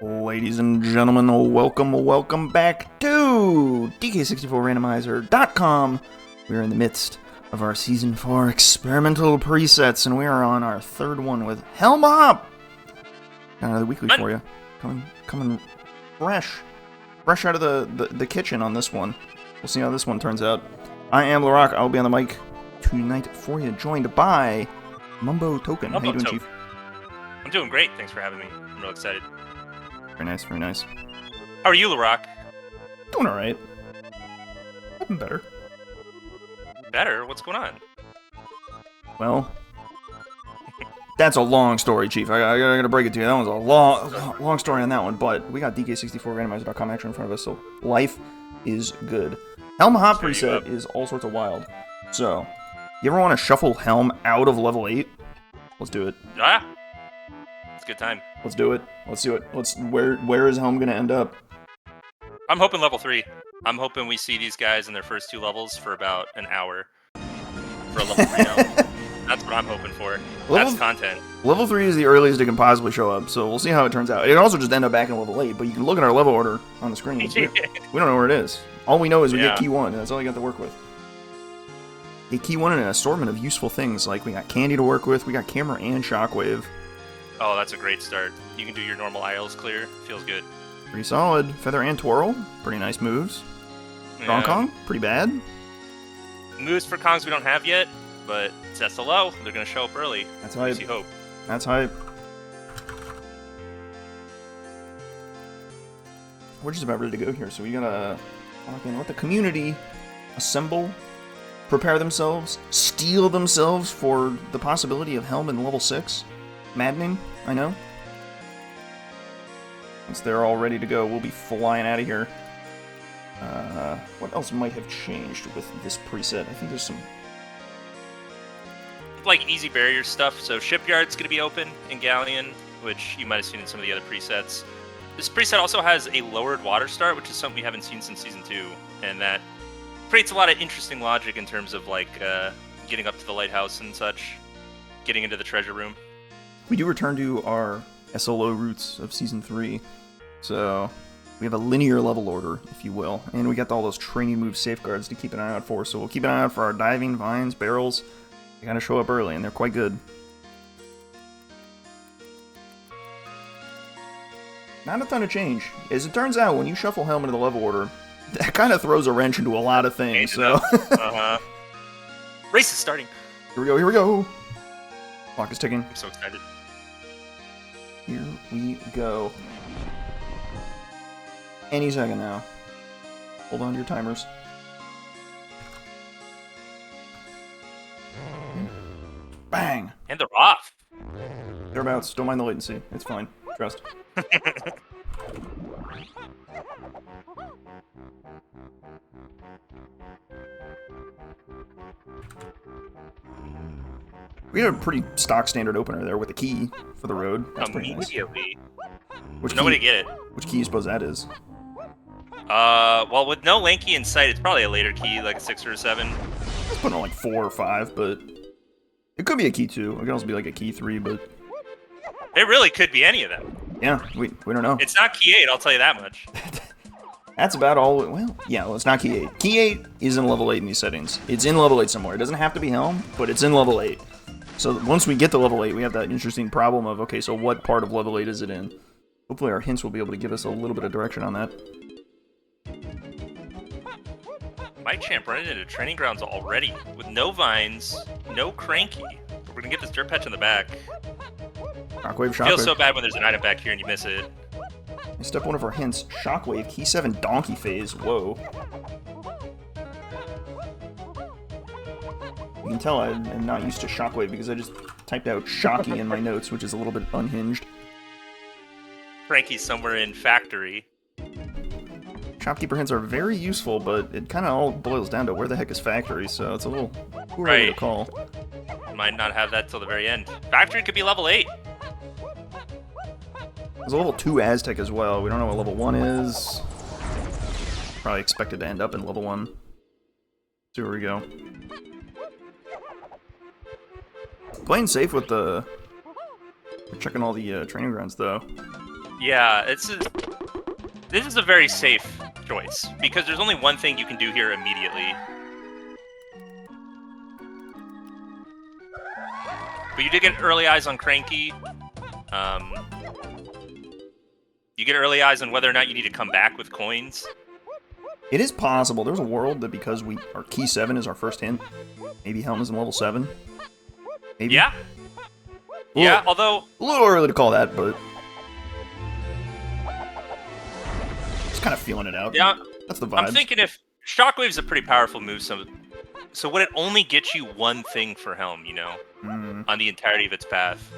Ladies and gentlemen, welcome back to DK64 Randomizer.com. We're in the midst of our Season 4 experimental presets, and we are on our third one with Helm Up! Got another weekly for you. Coming fresh out of the kitchen on this one. We'll see how this one turns out. I am LaRock. I'll be on the mic tonight for you, joined by Mumbo Token. How you doing, Chief? I'm doing great. Thanks for having me. I'm real excited. Very nice, very nice. How are you, LaRock? Doing alright. I've been better. Better? What's going on? Well, that's a long story, Chief. I gotta break it to you. That one's a long story on that one, but we got DK64 Randomizer.com action in front of us, so life is good. Helm Hop preset is all sorts of wild. So, you ever want to shuffle Helm out of level 8? Let's do it. Ah! It's a good time. Let's do it. Let's do it. Where is Helm gonna end up? I'm hoping level 3. I'm hoping we see these guys in their first 2 levels for about an hour. For a level 3 now. That's what I'm hoping for. That's content. Level 3 is the earliest it can possibly show up, so we'll see how it turns out. It can also just end up back in level 8, but you can look at our level order on the screen. We don't know where it is. All we know is we get key 1, and that's all you got to work with. Get key 1 and an assortment of useful things, like we got candy to work with, we got camera and shockwave. Oh, that's a great start. You can do your normal ILs clear. Feels good. Pretty solid. Feather and twirl. Pretty nice moves. Strong Kong. Pretty bad. Moves for Kongs we don't have yet, but it's SLO. They're going to show up early. That's hype. Gives you hope. That's hype. We're just about ready to go here, so we gotta let the community assemble, prepare themselves, steel themselves for the possibility of Helm in level 6. Maddening, I know. Once they're all ready to go, we'll be flying out of here. What else might have changed with this preset? I think there's some... like easy barrier stuff. So Shipyard's going to be open in Galleon, which you might have seen in some of the other presets. This preset also has a lowered water start, which is something we haven't seen since Season 2. And that creates a lot of interesting logic in terms of like getting up to the lighthouse and such, getting into the treasure room. We do return to our SLO roots of Season 3, so we have a linear level order, if you will, and we got all those training move safeguards to keep an eye out for, so we'll keep an eye out for our diving, vines, barrels. They gotta show up early, and they're quite good. Not a ton of change. As it turns out, when you shuffle Helm into the level order, that kind of throws a wrench into a lot of things, so... Race is starting! Here we go! Clock is ticking. I'm so excited. Here we go. Any second now. Hold on to your timers. Bang! And they're off! Thereabouts. Don't mind the latency. It's fine. Trust. We had a pretty stock standard opener there with a key for the road. That's pretty nice. Nobody get it. Which key you suppose that is? Well, with no Lanky in sight, it's probably a later key, like a 6 or a 7. I was putting on like 4 or 5, but it could be a key 2. It could also be like a key 3, but it really could be any of them. Yeah, we don't know. It's not key 8, I'll tell you that much. That's about all. Well, it's not key 8. Key 8 is in level 8 in these settings. It's in level 8 somewhere. It doesn't have to be Helm, but it's in level 8. So once we get to level 8, we have that interesting problem of, okay, so what part of level 8 is it in? Hopefully our hints will be able to give us a little bit of direction on that. MikeChamp running into training grounds already, with no vines, no cranky. But we're gonna get this dirt patch in the back. Shockwave. Feels so bad when there's an item back here and you miss it. Step 1 of our hints, Shockwave, key 7, Donkey Phase. Whoa. You can tell I am not used to Shockwave because I just typed out Shocky in my notes, which is a little bit unhinged. Frankie's somewhere in Factory. Shopkeeper hints are very useful, but it kind of all boils down to where the heck is Factory, so it's a little Who are we to call? Might not have that till the very end. Factory could be level 8. There's a level 2 Aztec as well. We don't know what level 1 is. Probably expected to end up in level 1. See where we go. Playing safe with the... We're checking all the training grounds, though. Yeah, this is a very safe choice, because there's only one thing you can do here immediately. But you did get early eyes on Cranky. You get early eyes on whether or not you need to come back with coins. It is possible. There's a world that because our key 7 is our first hint, maybe Helm is in level 7. Maybe. Yeah. Yeah, although... A little early to call that, but... Just kind of feeling it out. Yeah. That's the vibe. I'm thinking if... Shockwave's a pretty powerful move, so would it only get you one thing for Helm, you know? On the entirety of its path.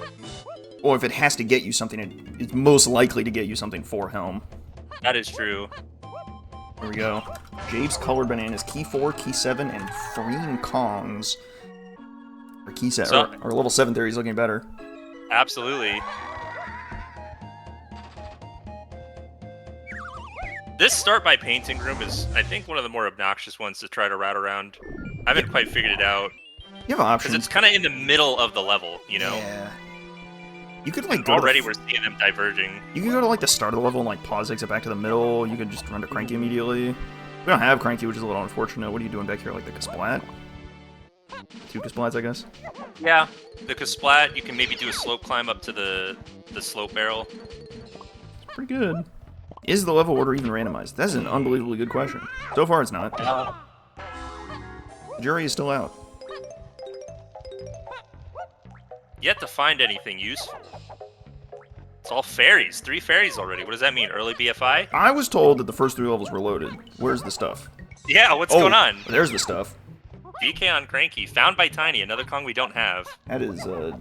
Or if it has to get you something, it's most likely to get you something for Helm. That is true. There we go. Jabe's Colored Bananas, Key 4, Key 7, and Freeing Kongs. Or Key 7, So, or level 7 theory is looking better. Absolutely. This start by painting room is, I think, one of the more obnoxious ones to try to route around. I haven't quite figured it out. You have options. Because it's kind of in the middle of the level, you know? Yeah. You could, like, go already we're seeing them diverging. You can go to, like, the start of the level and, like, pause, exit back to the middle. You could just run to Cranky immediately. We don't have Cranky, which is a little unfortunate. What are you doing back here? Like, the Kasplat? 2 Kasplats, I guess? Yeah. The Kasplat, you can maybe do a slope climb up to the slope barrel. It's pretty good. Is the level order even randomized? That's an unbelievably good question. So far, it's not. The jury is still out. Yet to find anything useful. It's all fairies. 3 fairies already. What does that mean? Early BFI? I was told that the first 3 levels were loaded. Where's the stuff? Yeah, what's going on? There's the stuff. DK on Cranky. Found by Tiny. Another Kong we don't have. That is a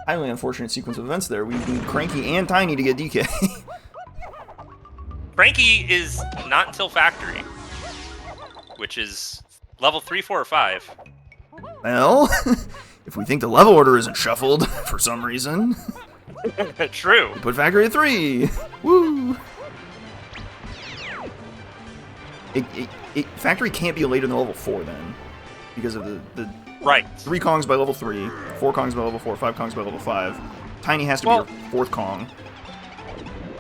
highly unfortunate sequence of events there. We need Cranky and Tiny to get DK. Cranky is not until Factory. Which is level 3, 4, or 5. Well, if we think the level order isn't shuffled for some reason... True. We put Factory at 3! Woo! Factory can't be later than level 4 then. Because of the right. 3 Kongs by level 3, 4 Kongs by level 4, 5 Kongs by level 5. Tiny has to be your 4th Kong.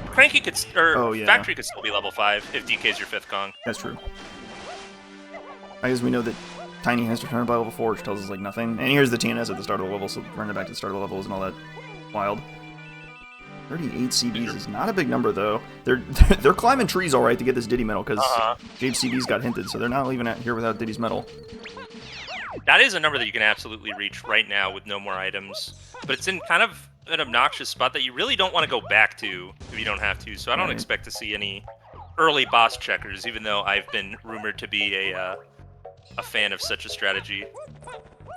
Cranky could, Factory could still be level 5 if DK's your 5th Kong. That's true. I guess we know that Tiny has to return by level 4, which tells us, like, nothing. And here's the TNS at the start of the level, so running it back to the start of the level isn't all that wild. 38 CBs is not a big number, though. They're climbing trees all right to get this Diddy medal, because Jabe's CBs got hinted, so they're not leaving it here without Diddy's medal. That is a number that you can absolutely reach right now with no more items. But it's in kind of an obnoxious spot that you really don't want to go back to if you don't have to, so I don't expect to see any early boss checkers, even though I've been rumored to be a fan of such a strategy.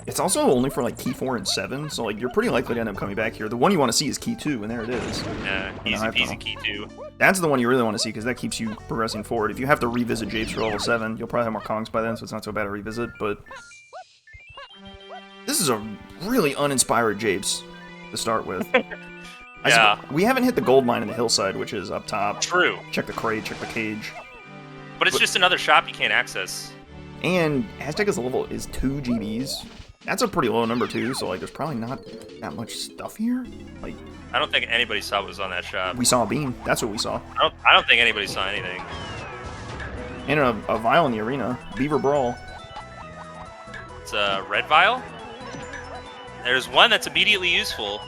It's also only for, like, Key 4 and 7, so, like, you're pretty likely to end up coming back here. The one you want to see is Key 2, and there it is. Yeah, easy peasy Key 2. That's the one you really want to see, because that keeps you progressing forward. If you have to revisit Japes for level 7, you'll probably have more Kongs by then, so it's not so bad to revisit, but... This is a really uninspired Japes to start with. Yeah. We haven't hit the gold mine in the hillside, which is up top. True. Check the crate, check the cage. But it's just another shop you can't access. And Aztec is 2 GBs. That's a pretty low number, too, so, like, there's probably not that much stuff here. Like, I don't think anybody saw what was on that shop. We saw a beam. That's what we saw. I don't think anybody saw anything. And a vial in the arena. Beaver Brawl. It's a red vial? There's one that's immediately useful.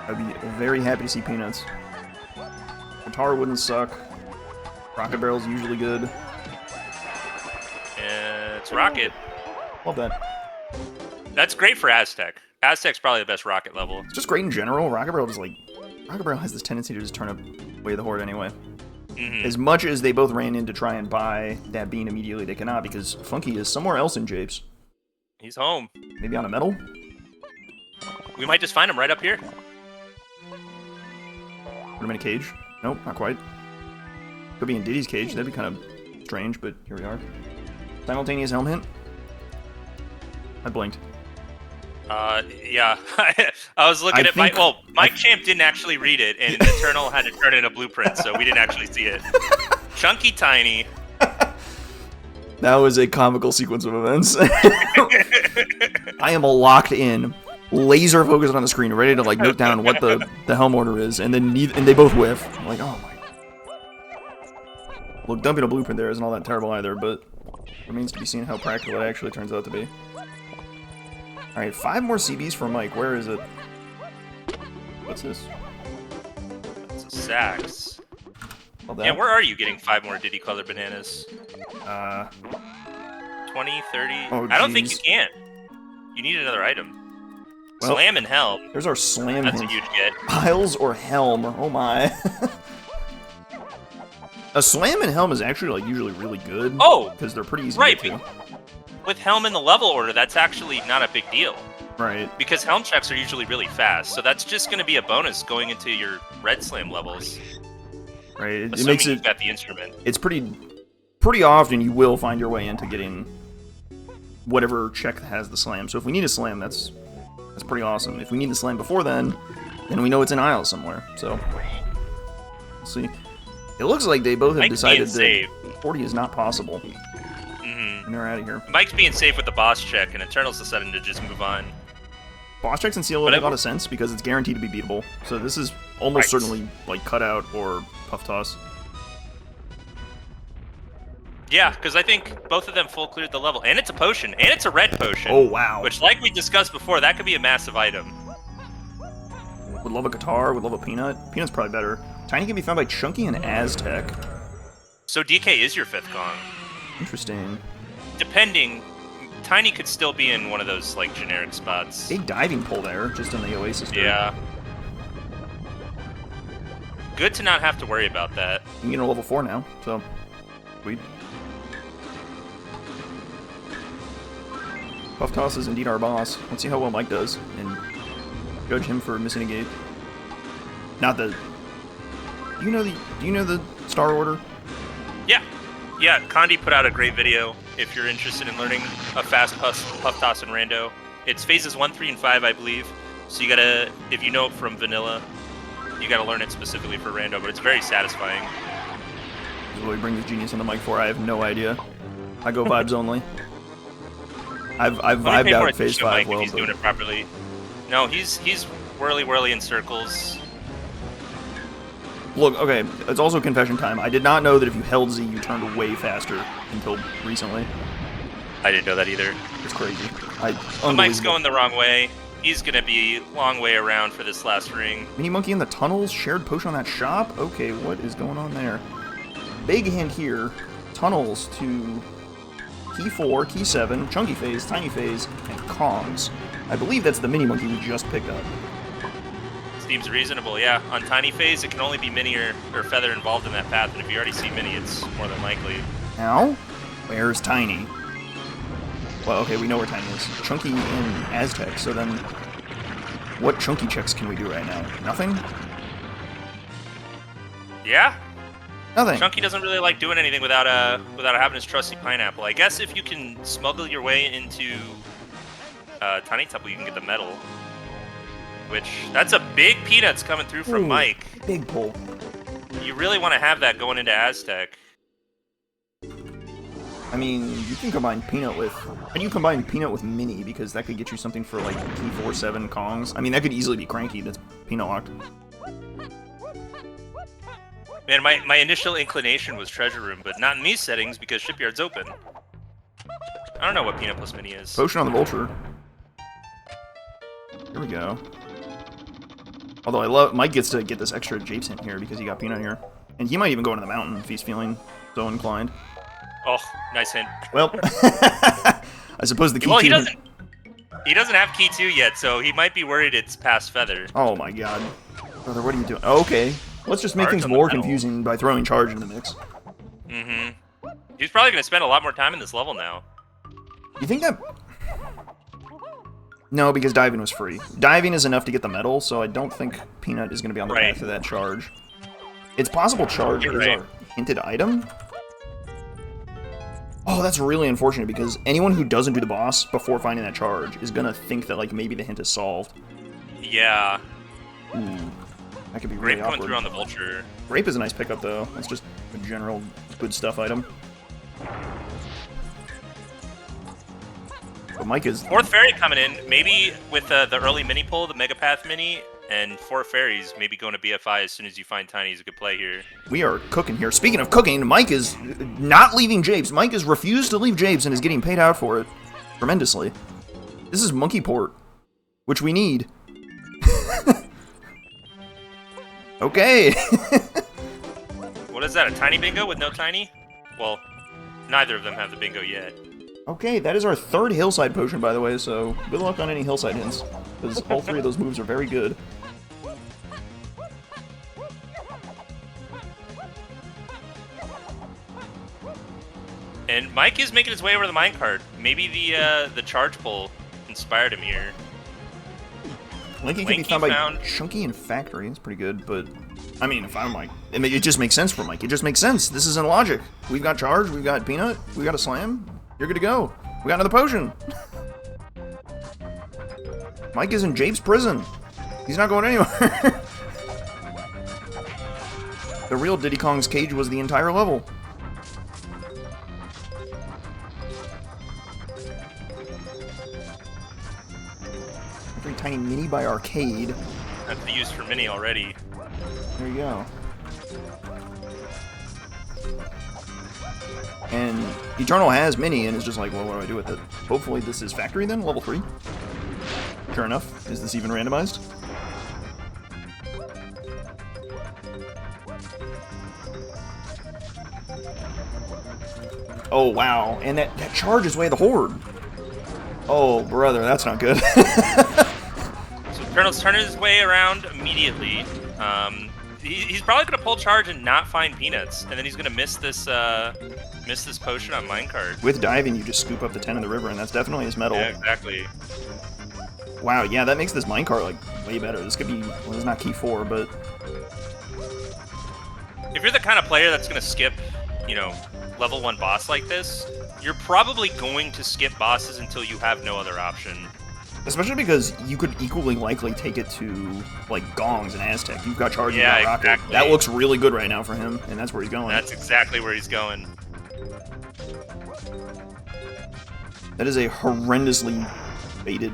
I'd be very happy to see Peanuts. Guitar wouldn't suck. Rocket Barrel's usually good. It's Rocket. Love that. That's great for Aztec. Aztec's probably the best Rocket level. It's just great in general. Rocket Barrel has this tendency to just turn away the horde anyway. As much as they both ran in to try and buy that bean immediately, they cannot, because Funky is somewhere else in Japes. He's home. Maybe on a medal? We might just find him right up here. Put him in a cage? Nope, not quite. Could be in Diddy's cage. That'd be kind of strange, but here we are. Simultaneous Helm hint. I blinked. Yeah. I was looking at Mike. Well, MikeChamp didn't actually read it, and Eternal had to turn in a blueprint, so we didn't actually see it. Chunky Tiny. That was a comical sequence of events. I am locked in, laser focused on the screen, ready to like note down what the Helm order is, and then they both whiff. I'm like, oh my. Look, dumping a blueprint there isn't all that terrible either, but remains to be seen how practical it actually turns out to be. Alright, 5 more CBs for Mike. Where is it? What's this? It's a sax. Well, yeah, where are you getting 5 more Diddy Color Bananas? 20, 30? Oh, I don't think you can. You need another item. Well, Slam and Helm. There's our Slam. That's a huge get. Piles or Helm. Oh my. A Slam and Helm is actually like usually really good. Oh! Because they're pretty easy right, to get to. With Helm in the level order, that's actually not a big deal. Right. Because Helm checks are usually really fast, so that's just going to be a bonus going into your Red Slam levels. Right. It makes it. You've got the instrument. It's pretty often you will find your way into getting whatever check that has the slam. So if we need a slam, that's pretty awesome. If we need the slam before then we know it's in aisle somewhere. So we'll see. It looks like they both have decided that 40 is not possible. And they're out of here. Mike's being safe with the boss check, and Eternal's deciding to just move on. Boss checks in CL make a lot of sense because it's guaranteed to be beatable. So this is almost certainly like cutout or puff toss. Yeah, because I think both of them full cleared the level, and it's a potion, and it's a red potion. Oh wow! Which, like we discussed before, that could be a massive item. Would love a guitar. Would love a peanut. Peanut's probably better. Tiny can be found by Chunky and Aztec. So DK is your 5th Kong. Interesting. Depending, Tiny could still be in one of those like generic spots. Big diving pull there, just in the Oasis. Yeah. Good to not have to worry about that. You can get a level 4 now, so sweet. Puff Toss is indeed our boss. Let's see how well Mike does, and judge him for missing a gate. Not the. Do you know the star order? Yeah. Yeah, Condi put out a great video if you're interested in learning a fast puff toss and rando. It's phases 1, 3, and 5, I believe. So you gotta, if you know it from vanilla, you gotta learn it specifically for rando, but it's very satisfying. This is what we bring this genius on the mic for. I have no idea. I go vibes only. I've vibed out phase 5 well. He's doing it properly. No, he's whirly in circles. Look, okay, it's also confession time. I did not know that if you held Z, you turned way faster until recently. I didn't know that either. It's crazy. Mike's going the wrong way. He's going to be long way around for this last ring. Mini Monkey in the tunnels, shared potion on that shop? Okay, what is going on there? Big hint here. Tunnels to Key 4, Key 7, Chunky Phase, Tiny Phase, and Kongs. I believe that's the Mini Monkey we just picked up. Seems reasonable, yeah. On Tiny Phase, it can only be Mini or Feather involved in that path, and if you already see Mini, it's more than likely. Now, where's Tiny? Well, okay, we know where Tiny is. Chunky and Aztec, so then what Chunky checks can we do right now? Nothing? Yeah. Nothing. Chunky doesn't really like doing anything without having his trusty pineapple. I guess if you can smuggle your way into Tiny Temple, you can get the medal. Which, that's a big peanuts coming through from Mike. Big pull. You really want to have that going into Aztec. I mean, you can combine Peanut with... How do you combine Peanut with Mini? Because that could get you something for, like, Key 4, 7 Kongs. I mean, that could easily be Cranky that's Peanut locked. Man, my initial inclination was Treasure Room, but not in these settings because Shipyard's open. I don't know what Peanut plus Mini is. Potion on the Vulture. Here we go. Although I love... Mike gets to get this extra Japes hint here because he got Peanut here. And he might even go into the mountain if he's feeling so inclined. Oh, nice hint. Well, I suppose the key 2... Well, he doesn't have key 2 yet, so he might be worried it's past Feather. Oh my god. Brother, what are you doing? Okay. Let's just make things more confusing by throwing Charge in the mix. Mm-hmm. He's probably going to spend a lot more time in this level now. You think that... No, because diving was free. Diving is enough to get the medal, so I don't think Peanut is going to be on the path to that Charge. It's possible Charge is our hinted item. Oh, that's really unfortunate because anyone who doesn't do the boss before finding that charge is gonna think that like maybe the hint is solved. Yeah. Ooh, that could be really Grape going awkward. through on the vulture. Grape is a nice pickup though. That's just a general good stuff item. But Mike is... Fourth fairy coming in, maybe with the early mini pull, the Mega Path mini, and 4 fairies, maybe going to BFI as soon as you find Tiny is a good play here. We are cooking here. Speaking of cooking, Mike is not leaving Japes. Mike has refused to leave Japes and is getting paid out for it tremendously. This is Monkey Port, which we need. Okay. What is that, a Tiny bingo with no Tiny? Well, neither of them have the bingo yet. Okay, that is our third hillside potion, by the way, so good luck on any hillside hints, because all 3 of those moves are very good. And Mike is making his way over the minecart. Maybe the charge pull inspired him here. Linky can be found by Chunky and Factory. It's pretty good, but I mean, if I'm Mike, it just makes sense for Mike. It just makes sense. This isn't logic. We've got charge, we've got peanut, we got a slam. You're good to go. We got another potion. Mike is in Jape's prison. He's not going anywhere. The real Diddy Kong's cage was the entire level. Every tiny mini by Arcade. That's the use for mini already. There you go. And Eternal has mini and is just like, well, what do I do with it? Hopefully this is Factory then, level 3. Sure enough, is this even randomized? Oh, wow. And that charge is way the Horde. Oh, brother, that's not good. So Eternal's turning his way around immediately. He's probably going to pull charge and not find peanuts, and then he's going to miss this potion on minecart. With diving, you just scoop up the 10 in the river, and that's definitely his metal. Yeah, exactly. Wow, yeah, that makes this minecart, like, way better. This could be, well, it's not key 4, but... If you're the kind of player that's going to skip, you know, level 1 boss like this, you're probably going to skip bosses until you have no other option. Especially because you could equally likely take it to, like, Gongs and Aztec. You've got charge, yeah, you've got rocket. exactly. That looks really good right now for him, and that's where he's going. That's exactly where he's going. That is a horrendously baited...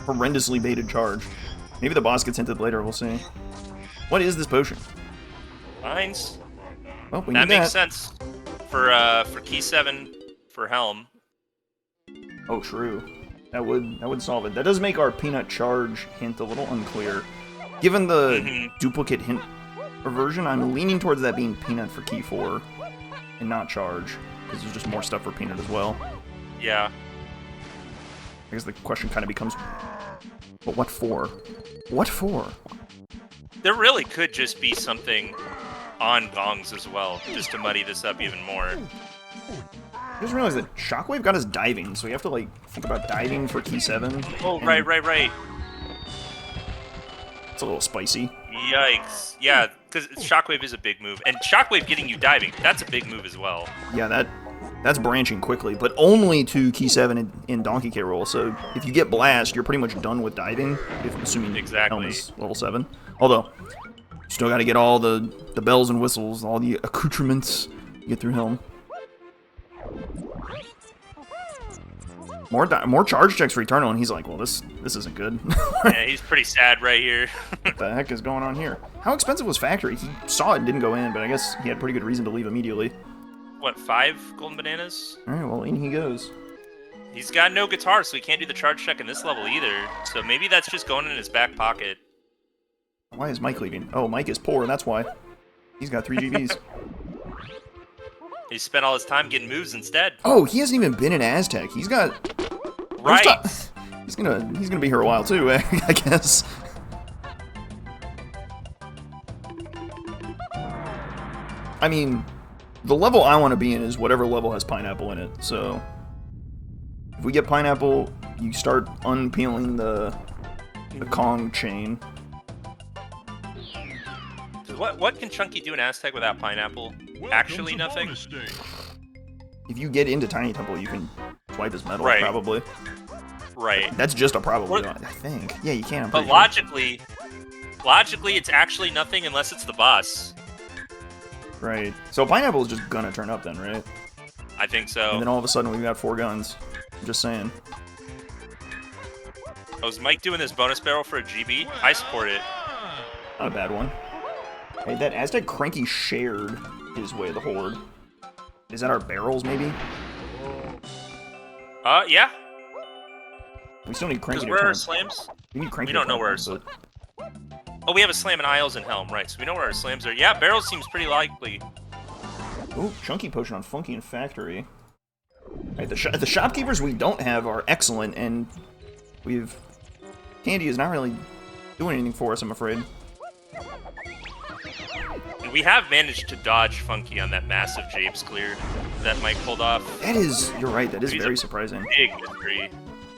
horrendously baited charge. Maybe the boss gets hinted later, we'll see. What is this potion? Mines. Well, we That need makes sense. For key 7 for Helm. Oh, true. That would solve it. That does make our peanut charge hint a little unclear. Given the duplicate hint version, I'm leaning towards that being peanut for key 4 and not charge, because there's just more stuff for peanut as well. Yeah. I guess the question kind of becomes, but what for? What for? There really could just be something on Gongs as well, just to muddy this up even more. I just realized that Shockwave got us diving, so we have to, like, think about diving for key 7. Oh, right. It's a little spicy. Yikes. Yeah, because Shockwave is a big move. And Shockwave getting you diving, that's a big move as well. Yeah, that's branching quickly, but only to key 7 in Donkey K roll, so if you get Blast, you're pretty much done with diving, assuming Helm is level 7. Although, you still gotta get all the bells and whistles, all the accoutrements to get through Helm. More charge checks for Eternal, and he's like, well, this isn't good. Yeah, he's pretty sad right here. What the heck is going on here? How expensive was Factory? He saw it and didn't go in, but I guess he had pretty good reason to leave immediately. What, 5 golden bananas? Alright, well, in he goes. He's got no guitar, so he can't do the charge check in this level either. So maybe that's just going in his back pocket. Why is Mike leaving? Oh, Mike is poor, that's why. He's got 3 GBs. He spent all his time getting moves instead. Oh, he hasn't even been in Aztec. He's got... Right. He's gonna be here a while too, I guess. I mean, the level I want to be in is whatever level has pineapple in it. So if we get pineapple, you start unpeeling the Kong chain. What can Chunky do in Aztec without pineapple? actually nothing. If you get into Tiny Temple, you can swipe his metal, Right. probably. Right. That's just a probably, What- I think. Yeah, you can. I'm But pretty sure. logically, it's actually nothing unless it's the boss. Right. So Pineapple is just gonna turn up then, right? I think so. And then all of a sudden we've got 4 guns. I'm just saying. Oh, is Mike doing this bonus barrel for a GB? I support it. Not a bad one. Hey, that Aztec Cranky shared his way of the horde. Is that our barrels, maybe? Yeah. We still need Cranky Because to where are turn. our slams? We need Cranky We don't to know turn where our up, but... Oh, we have a slam in Isles and Helm, right? So we know where our slams are. Yeah, barrels seems pretty likely. Ooh, Chunky Potion on Funky and Factory. Right, the shopkeepers we don't have are excellent, and we've... Candy is not really doing anything for us, I'm afraid. And we have managed to dodge Funky on that massive Japes clear that Mike pulled off. That is... You're right, that is He's very a surprising. Big mystery.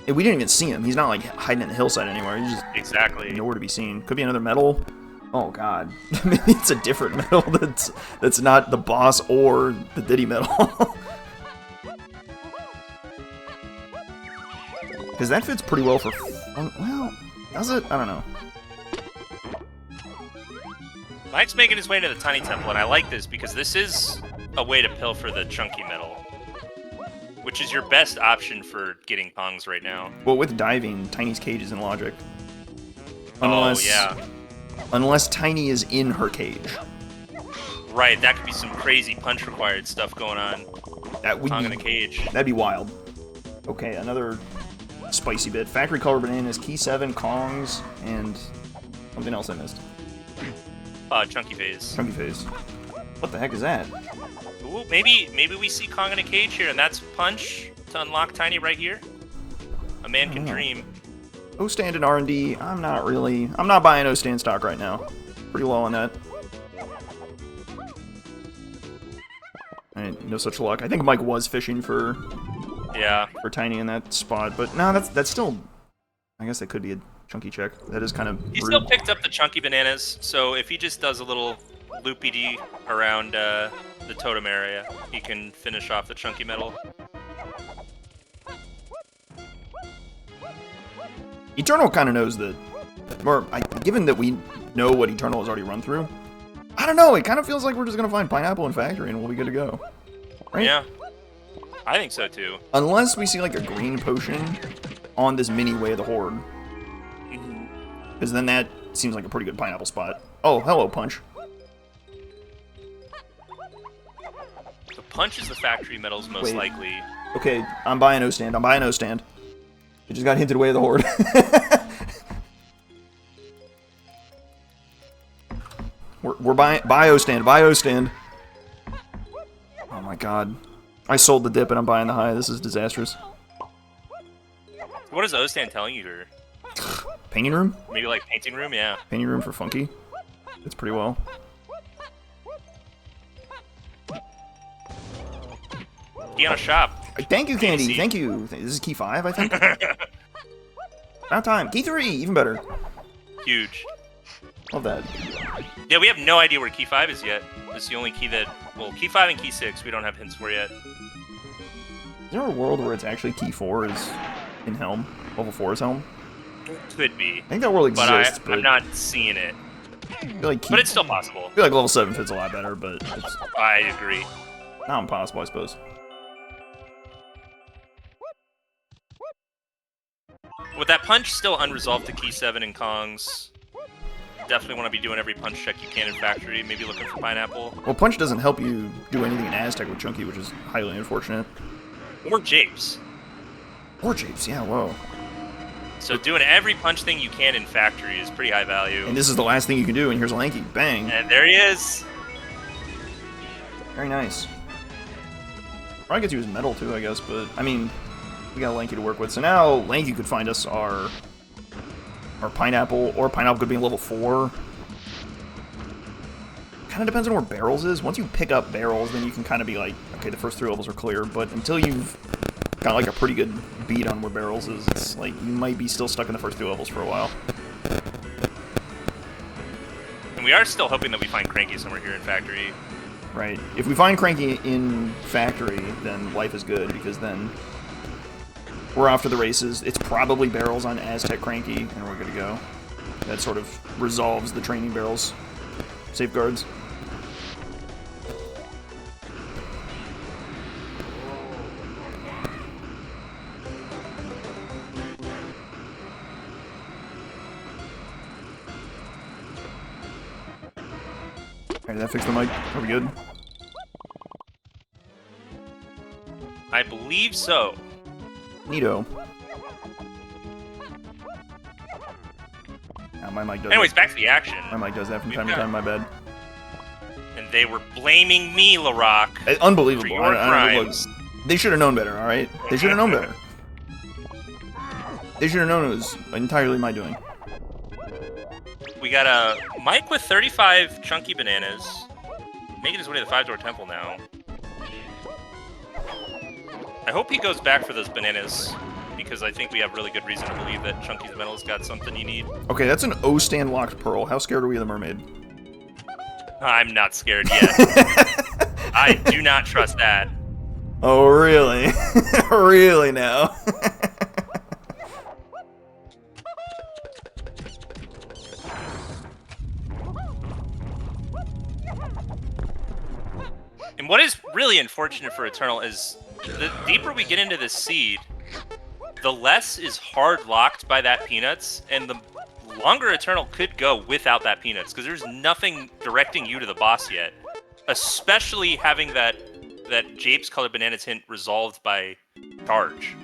And we didn't even see him. He's not, like, hiding in the hillside anywhere. He's just Exactly. nowhere to be seen. Could be another medal. Oh, God. Maybe it's a different medal that's not the boss or the Diddy medal. Because that fits pretty well for... Well, does it? I don't know. Mike's making his way to the Tiny Temple, and I like this because this is a way to pilfer the Chunky Metal, which is your best option for getting Pongs right now. Well, with diving, Tiny's cage is in logic. Unless, Oh, yeah. Unless Tiny is in her cage. Right, that could be some crazy punch-required stuff going on. That would Pong be, in a cage. that'd be wild. Okay, another spicy bit. Factory Color Bananas, Key 7, Kongs, and something else I missed. Chunky Phase. Chunky Phase. What the heck is that? Ooh, maybe we see Kong in a cage here, and that's Punch to unlock Tiny right here. A man can dream. O-Stand and R&D, I'm not buying O-Stand stock right now. Pretty low on that. No such luck. I think Mike was fishing for Tiny in that spot, but no, that's still... I guess that could be a chunky check. That is kind of He rude. still picked up the Chunky Bananas, so if he just does a little loopy-dee around the totem area, he can finish off the Chunky Metal. Eternal kind of knows that... given that we know what Eternal has already run through, I don't know, it kind of feels like we're just going to find Pineapple and Factory and we'll be good to go. Right? Yeah, I think so too. Unless we see like a green potion on this mini Way of the Horde. Because then that seems like a pretty good Pineapple spot. Oh, hello, Punch. The Punch is the Factory Metal's most likely. Okay, I'm buying O-Stand. It just got hinted Way of the Horde. we're buying... Buy O-Stand. Oh my god. I sold the dip and I'm buying the high. This is disastrous. What is O-Stand telling you here? Painting room? Maybe like painting room, yeah. Painting room for Funky. It's pretty well. Key on a shop. Thank you, Candy. Thank you. This is key 5, I think. About time. Key 3, even better. Huge. Love that. Yeah, we have no idea where key 5 is yet. This is the only key that... Well, key 5 and key 6 we don't have hints for yet. Is there a world where it's actually key 4 is in Helm? Level 4 is Helm? Could be. I think that world exists, but I'm not seeing it. I feel like But it's still possible. I feel like level 7 fits a lot better, but it's I agree. not impossible, I suppose. With that punch still unresolved to key 7 in Kongs, definitely want to be doing every punch check you can in Factory, maybe looking for Pineapple. Well, Punch doesn't help you do anything in Aztec with Chunky, which is highly unfortunate. Or Japes. Or Japes, yeah, whoa. So doing every punch thing you can in Factory is pretty high value. And this is the last thing you can do, and here's Lanky. Bang. And there he is! Very nice. Probably gets to use metal too, I guess, but, I mean, we got Lanky to work with. So now Lanky could find us our Pineapple, or Pineapple could be in level 4. Kind of depends on where Barrels is. Once you pick up Barrels, then you can kind of be like, okay, the first 3 levels are clear, but until you've got like a pretty good beat on where Barrels is, it's like you might be still stuck in the first 3 levels for a while. And we are still hoping that we find Cranky somewhere here in Factory. Right. If we find Cranky in Factory, then life is good, because then we're off to the races. It's probably barrels on Aztec Cranky, and we're good to go. That sort of resolves the training barrels safeguards. Alright, did that fix the mic? Are we good? I believe so. Neato. My mic does Anyways, that. back to the action. My mic does that from time to time, my bad. And they were blaming me, LaRock. Unbelievable. For your crimes. They should have known better, alright? They should have known better. They should have known it was entirely my doing. We got a Mike with 35 chunky bananas. Making his way to the 5-door temple now. I hope he goes back for those bananas, because I think we have really good reason to believe that Chunky's Metal's got something you need. Okay, that's an O-stand locked pearl. How scared are we of the mermaid? I'm not scared yet. I do not trust that. Oh, really? Really now? And what is really unfortunate for Eternal is the deeper we get into this seed, the less is hard locked by that Peanuts, and the longer Eternal could go without that Peanuts, because there's nothing directing you to the boss yet. Especially having that Japes colored bananas hint resolved by charge.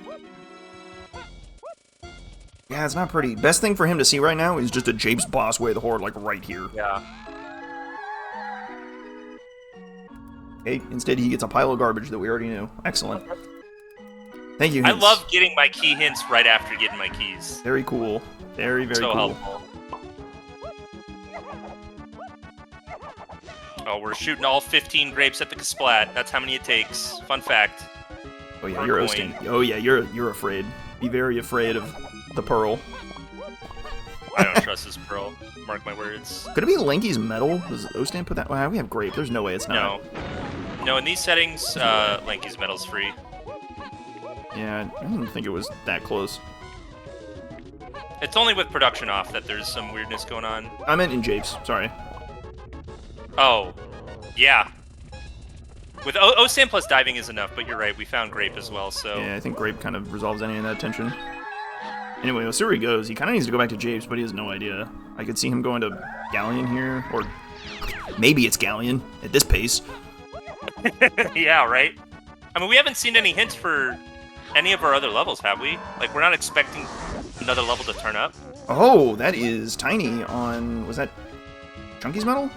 Yeah, it's not pretty. Best thing for him to see right now is just a Japes boss way of the horde, like right here. Yeah. Okay, instead he gets a pile of garbage that we already knew. Excellent. Thank you, hints. I love getting my key hints right after getting my keys. Very cool. Very, very so cool. Helpful. Oh, we're shooting all 15 grapes at the Kasplat. That's how many it takes. Fun fact. Oh yeah, you're Osteen. Oh yeah, you're afraid. Be very afraid of the pearl. I don't trust this pearl. Mark my words. Could it be Lanky's metal? Does Osteen put that? Wow, we have grape. There's no way it's not. No. No, in these settings, Lanky's metal's free. Yeah, I didn't think it was that close. It's only with production off that there's some weirdness going on. I meant in Japes. Sorry. Oh, yeah. With O-Sand plus diving is enough, but you're right, we found grape as well, so... Yeah, I think grape kind of resolves any of that tension. Anyway, we'll see where he goes. He kind of needs to go back to Japes, but he has no idea. I could see him going to Galleon here, or maybe it's Galleon at this pace. Yeah, right? I mean, we haven't seen any hints for any of our other levels, have we? Like, we're not expecting another level to turn up. Oh, that is Tiny on... Was that Chunky's Metal?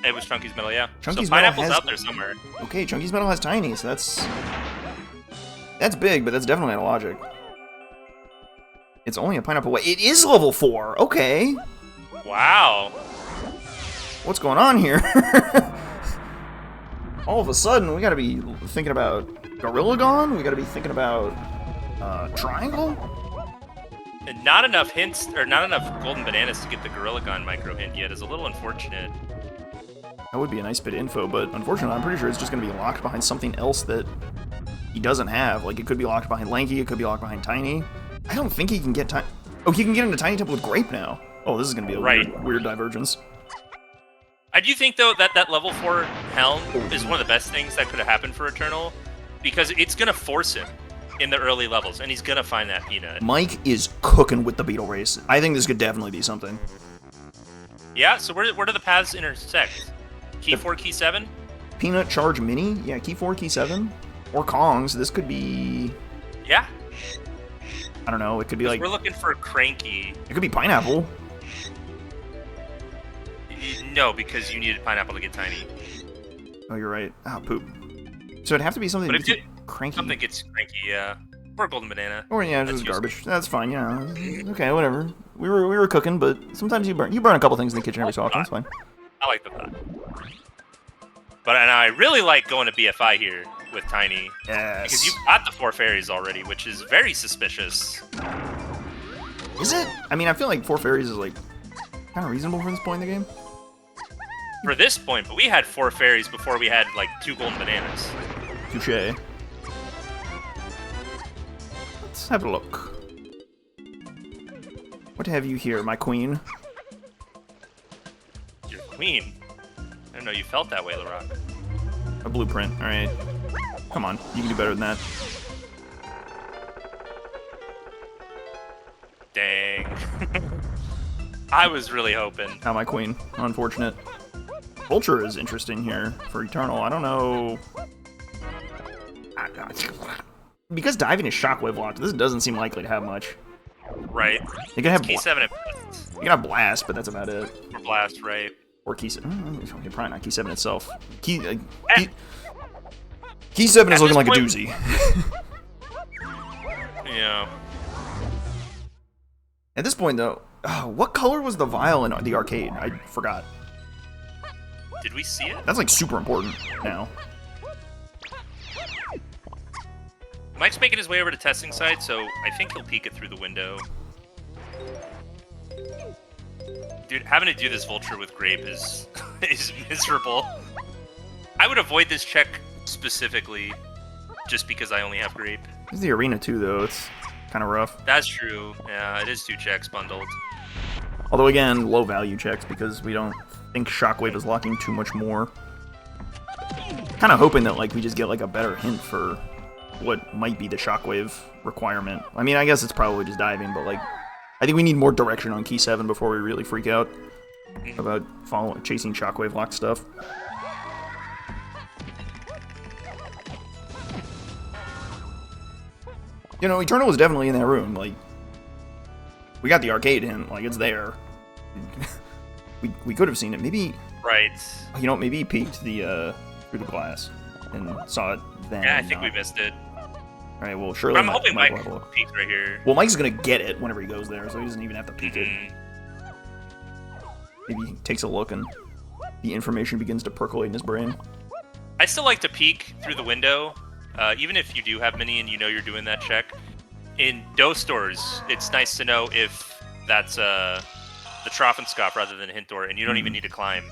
It was Chunky's Metal, yeah. Chunky's so Metal Pineapple's has... out there somewhere. Okay, Chunky's Metal has Tiny, so that's big, but that's definitely out of logic. It's only a pineapple away. It is level 4! Okay. Wow. What's going on here? All of a sudden, we gotta be thinking about Gorilla Gone? We gotta be thinking about Triangle? And not enough hints, or not enough golden bananas to get the Gorilla Gun micro hint yet is a little unfortunate. That would be a nice bit of info, but unfortunately, I'm pretty sure it's just gonna be locked behind something else that he doesn't have. Like, it could be locked behind Lanky, it could be locked behind Tiny. I don't think he can get Tiny... Oh, he can get into Tiny Temple with Grape now. Oh, this is gonna be a weird divergence. I do think, though, that that level 4 Helm is one of the best things that could have happened for Eternal, because it's going to force him in the early levels, and he's going to find that Peanut. Mike is cooking with the Beetle Race. I think this could definitely be something. Yeah, so where do the paths intersect? Key 4, Key 7? Peanut Charge Mini? Yeah, Key 4, Key 7. Or Kongs. This could be... Yeah. I don't know, it could be like... We're looking for Cranky. It could be Pineapple. No, because you needed Pineapple to get Tiny. Oh, you're right. Ah, poop. So it'd have to be something But if Cranky. Something gets Cranky, yeah. Or Golden Banana. Or yeah, just garbage. That's fine, yeah. Okay, whatever. We were cooking, but sometimes you burn a couple things in the kitchen every so often. It's fine. I like the thought. But I really like going to BFI here with Tiny. Yes. Because you've got the 4 fairies already, which is very suspicious. Is it? I mean, I feel like 4 fairies is like kind of reasonable for this point in the game. for this point, but we had 4 fairies before we had, like, 2 golden bananas. Touché. Let's have a look. What have you here, my queen? Your queen? I didn't know you felt that way, LaRock. A blueprint, alright. Come on, you can do better than that. Dang. I was really hoping. Not my queen. Unfortunate. Vulture is interesting here for Eternal. I don't know... Because diving is shockwave locked, this doesn't seem likely to have much. Right. You can have Key7 at you can have blast, but that's about it. or blast, right? Or Key7. Okay, probably not Key7 itself. Key7 is looking like a doozy. Yeah. At this point, though, what color was the vial in the arcade? I forgot. Did we see it? That's like super important now. Mike's making his way over to testing site, so I think he'll peek it through the window. Dude, having to do this vulture with grape is is miserable. I would avoid this check specifically just because I only have grape. This is the arena too, though. It's kind of rough. That's true. Yeah, it is 2 checks bundled. Although again, low value checks because we don't think Shockwave is locking too much more. Kind of hoping that like we just get like a better hint for what might be the Shockwave requirement. I mean, I guess it's probably just diving, but like I think we need more direction on Key7 before we really freak out about chasing Shockwave locked stuff. You know, Eternal was definitely in that room. Like, we got the arcade hint. Like, it's there. we could have seen it. Maybe. Right. You know, maybe he peeked the through the glass and saw it then. Yeah, I think we missed it. All right. Well, surely. But I'm hoping Mike will have a look. peeked right here. Well, Mike's gonna get it whenever he goes there, so he doesn't even have to peek it. Maybe he takes a look and the information begins to percolate in his brain. I still like to peek through the window, even if you do have mini and you know you're doing that check. In DOE stores, it's nice to know if that's the Trophenscoff rather than a hint door, and you don't even need to climb.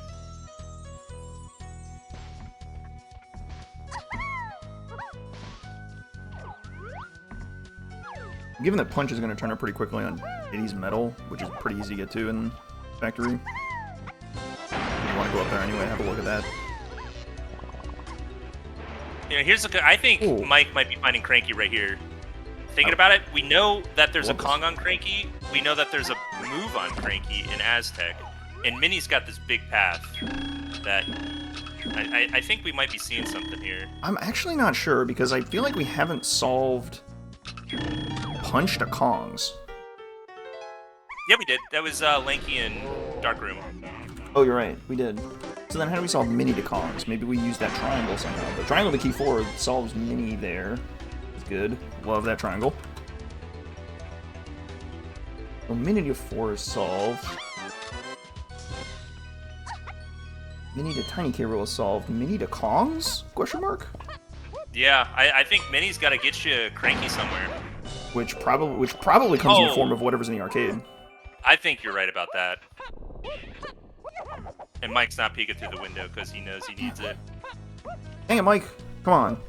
Given that Punch is going to turn up pretty quickly on Diddy's metal, which is pretty easy to get to in Factory. If you want to go up there anyway, have a look at that. You know, here's I think Ooh. Mike might be finding Cranky right here. Thinking about it, we know that there's a Kong on Cranky. We know that there's a move on Cranky in Aztec. And Minnie's got this big path that I think we might be seeing something here. I'm actually not sure because I feel like we haven't solved Punch to Kongs. Yeah, we did. That was Lanky and Darkroom. Oh, you're right. We did. So then how do we solve Mini to Kongs? Maybe we use that triangle somehow. The triangle to key 4 solves Mini there. It's good. Love that triangle. Well, Mini to 4 is solved. Mini to Tiny K Roll is solved. Mini to Kongs? Question mark? Yeah, I think Minnie's got to get you Cranky somewhere. Which probably comes in the form of whatever's in the arcade. I think you're right about that. And Mike's not peeking through the window because he knows he needs it. Dang it, Mike. Come on.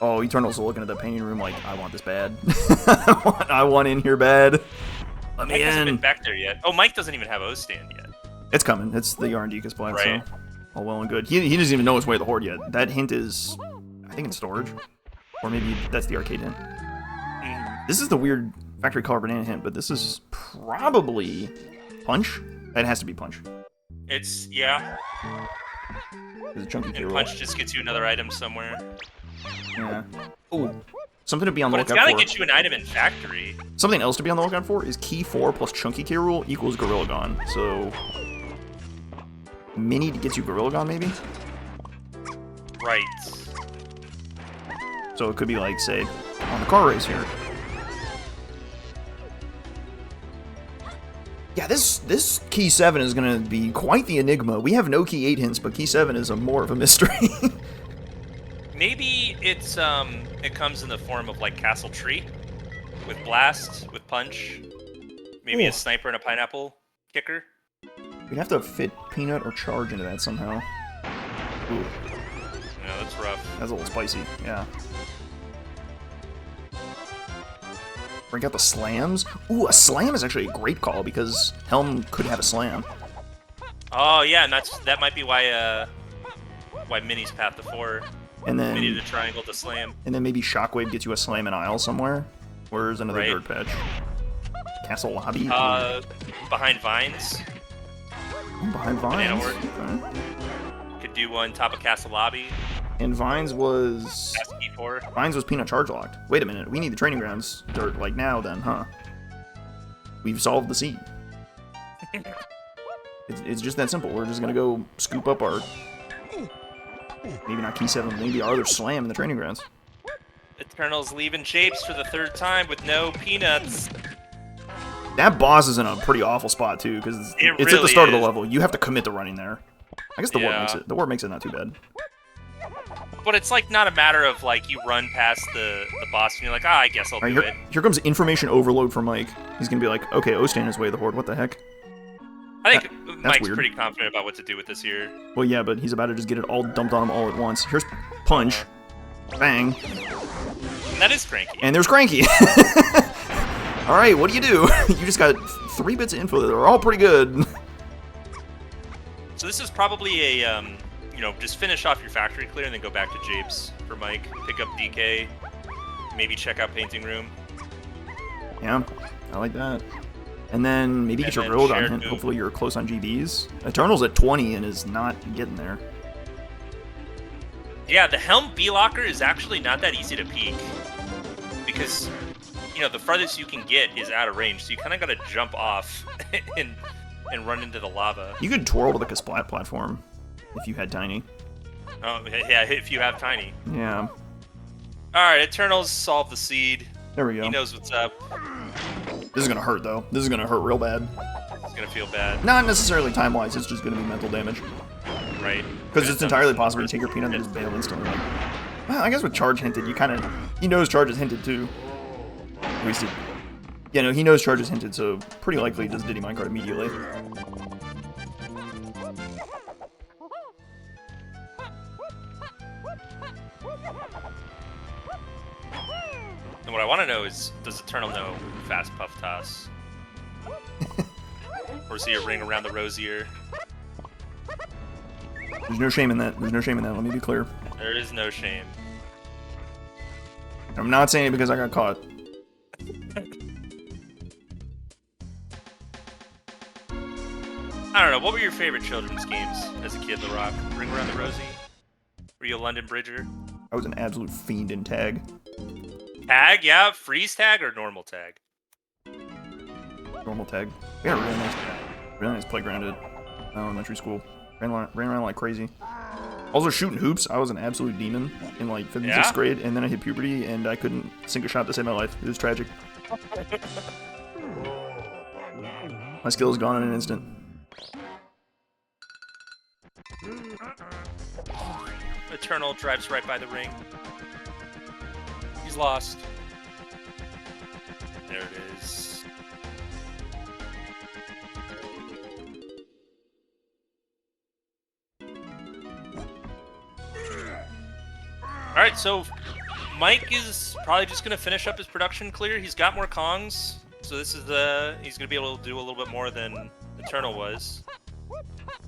Oh, Eternal's looking at the painting room like, I want this bad. I want in here bad. Let me Mike hasn't in. been back there yet. Oh, Mike doesn't even have O stand yet. It's coming. It's the R&D display, Right. so all well and good. He doesn't even know his way to the Horde yet. That hint is, I think, in storage. Or maybe that's the arcade hint. This is the weird Factory Color Banana hint, but this is probably Punch. It has to be Punch. It's, yeah. It's a chunky And K roll. Punch just gets you another item somewhere. Yeah. Ooh. Something to be on the But it's lookout gotta for. get you an item in Factory. Something else to be on the lookout for is Key 4 plus Chunky K Rool equals Gorilla Gon. So Mini gets you Gorilla Gon, maybe? Right. So it could be like, say, on the car race here. Yeah, this Key 7 is going to be quite the enigma. We have no Key 8 hints, but Key 7 is more of a mystery. Maybe it's it comes in the form of like Castle Tree, with Blast, with Punch, maybe Ooh. a Sniper and a Pineapple Kicker. We'd have to fit Peanut or Charge into that somehow. Ooh. Yeah, that's rough. That's a little spicy, yeah. Break out the slams? Ooh, a slam is actually a great call because Helm could have a slam. Oh yeah, and that might be why Mini's path to 4. And then Mini to triangle to slam. And then maybe Shockwave gets you a slam in aisle somewhere. Where's another dirt patch? Castle lobby? Behind vines. Ooh, behind vines. Okay. Could do one top of castle lobby. And vines was E4. Vines was Peanut charge locked. Wait a minute, we need the training grounds dirt like now then, huh? We've solved the seed. It's just that simple. We're just gonna go scoop up our maybe not key 7, maybe our other slam in the training grounds. Eternal's leaving Japes for the 3rd time with no peanuts. That boss is in a pretty awful spot too, because it's really at the start of the level. You have to commit to running there. I guess the warp makes it not too bad. But it's like not a matter of like you run past the boss and you're like, I guess I'll do it. Here comes information overload from Mike. He's gonna be like, okay, Ostan is way the horde. What the heck? I think Mike's pretty confident about what to do with this here. Well, yeah, but he's about to just get it all dumped on him all at once. Here's punch, bang. And that is Cranky. And there's Cranky. All right, what do? You just got 3 bits of info that are all pretty good. So this is probably a just finish off your factory clear and then go back to Japes for Mike. Pick up DK. Maybe check out Painting Room. Yeah, I like that. And then maybe get your road on him. Hopefully you're close on GBs. Eternal's at 20 and is not getting there. Yeah, the Helm B-Locker is actually not that easy to peek. Because, the farthest you can get is out of range, so you kind of got to jump off and run into the lava. You could twirl to the Kasplat platform if you had Tiny. Oh, yeah, if you have Tiny. Yeah. Alright, Eternal's solved the seed. There we go. He knows what's up. This is gonna hurt, though. This is gonna hurt real bad. It's gonna feel bad. Not necessarily time-wise, it's just gonna be mental damage. Right. Because it's entirely possible to take your peanut and just bail instantly. Well, I guess with Charge hinted, he knows Charge is hinted, too. At least he knows Charge is hinted, so pretty likely he does Diddy Minecart immediately. And what I want to know is, does Eternal know Fast Puff Toss? Or is he a ring around the rosier? There's no shame in that. There's no shame in that. Let me be clear. There is no shame. I'm not saying it because I got caught. I don't know. What were your favorite children's games as a kid, The Rock? Ring Around the Rosie? Were you a London Bridger? I was an absolute fiend in tag. Tag, yeah. Freeze tag or normal tag? Normal tag. We had a really nice playground at elementary school. Ran around like crazy. Also shooting hoops. I was an absolute demon in like 5th and 6th grade, and then I hit puberty, and I couldn't sink a shot to save my life. It was tragic. My skill is gone in an instant. Eternal drives right by the ring. He's lost. There it is. Alright, so Mike is probably just going to finish up his production clear. He's got more Kongs, so this is he's going to be able to do a little bit more than Eternal was.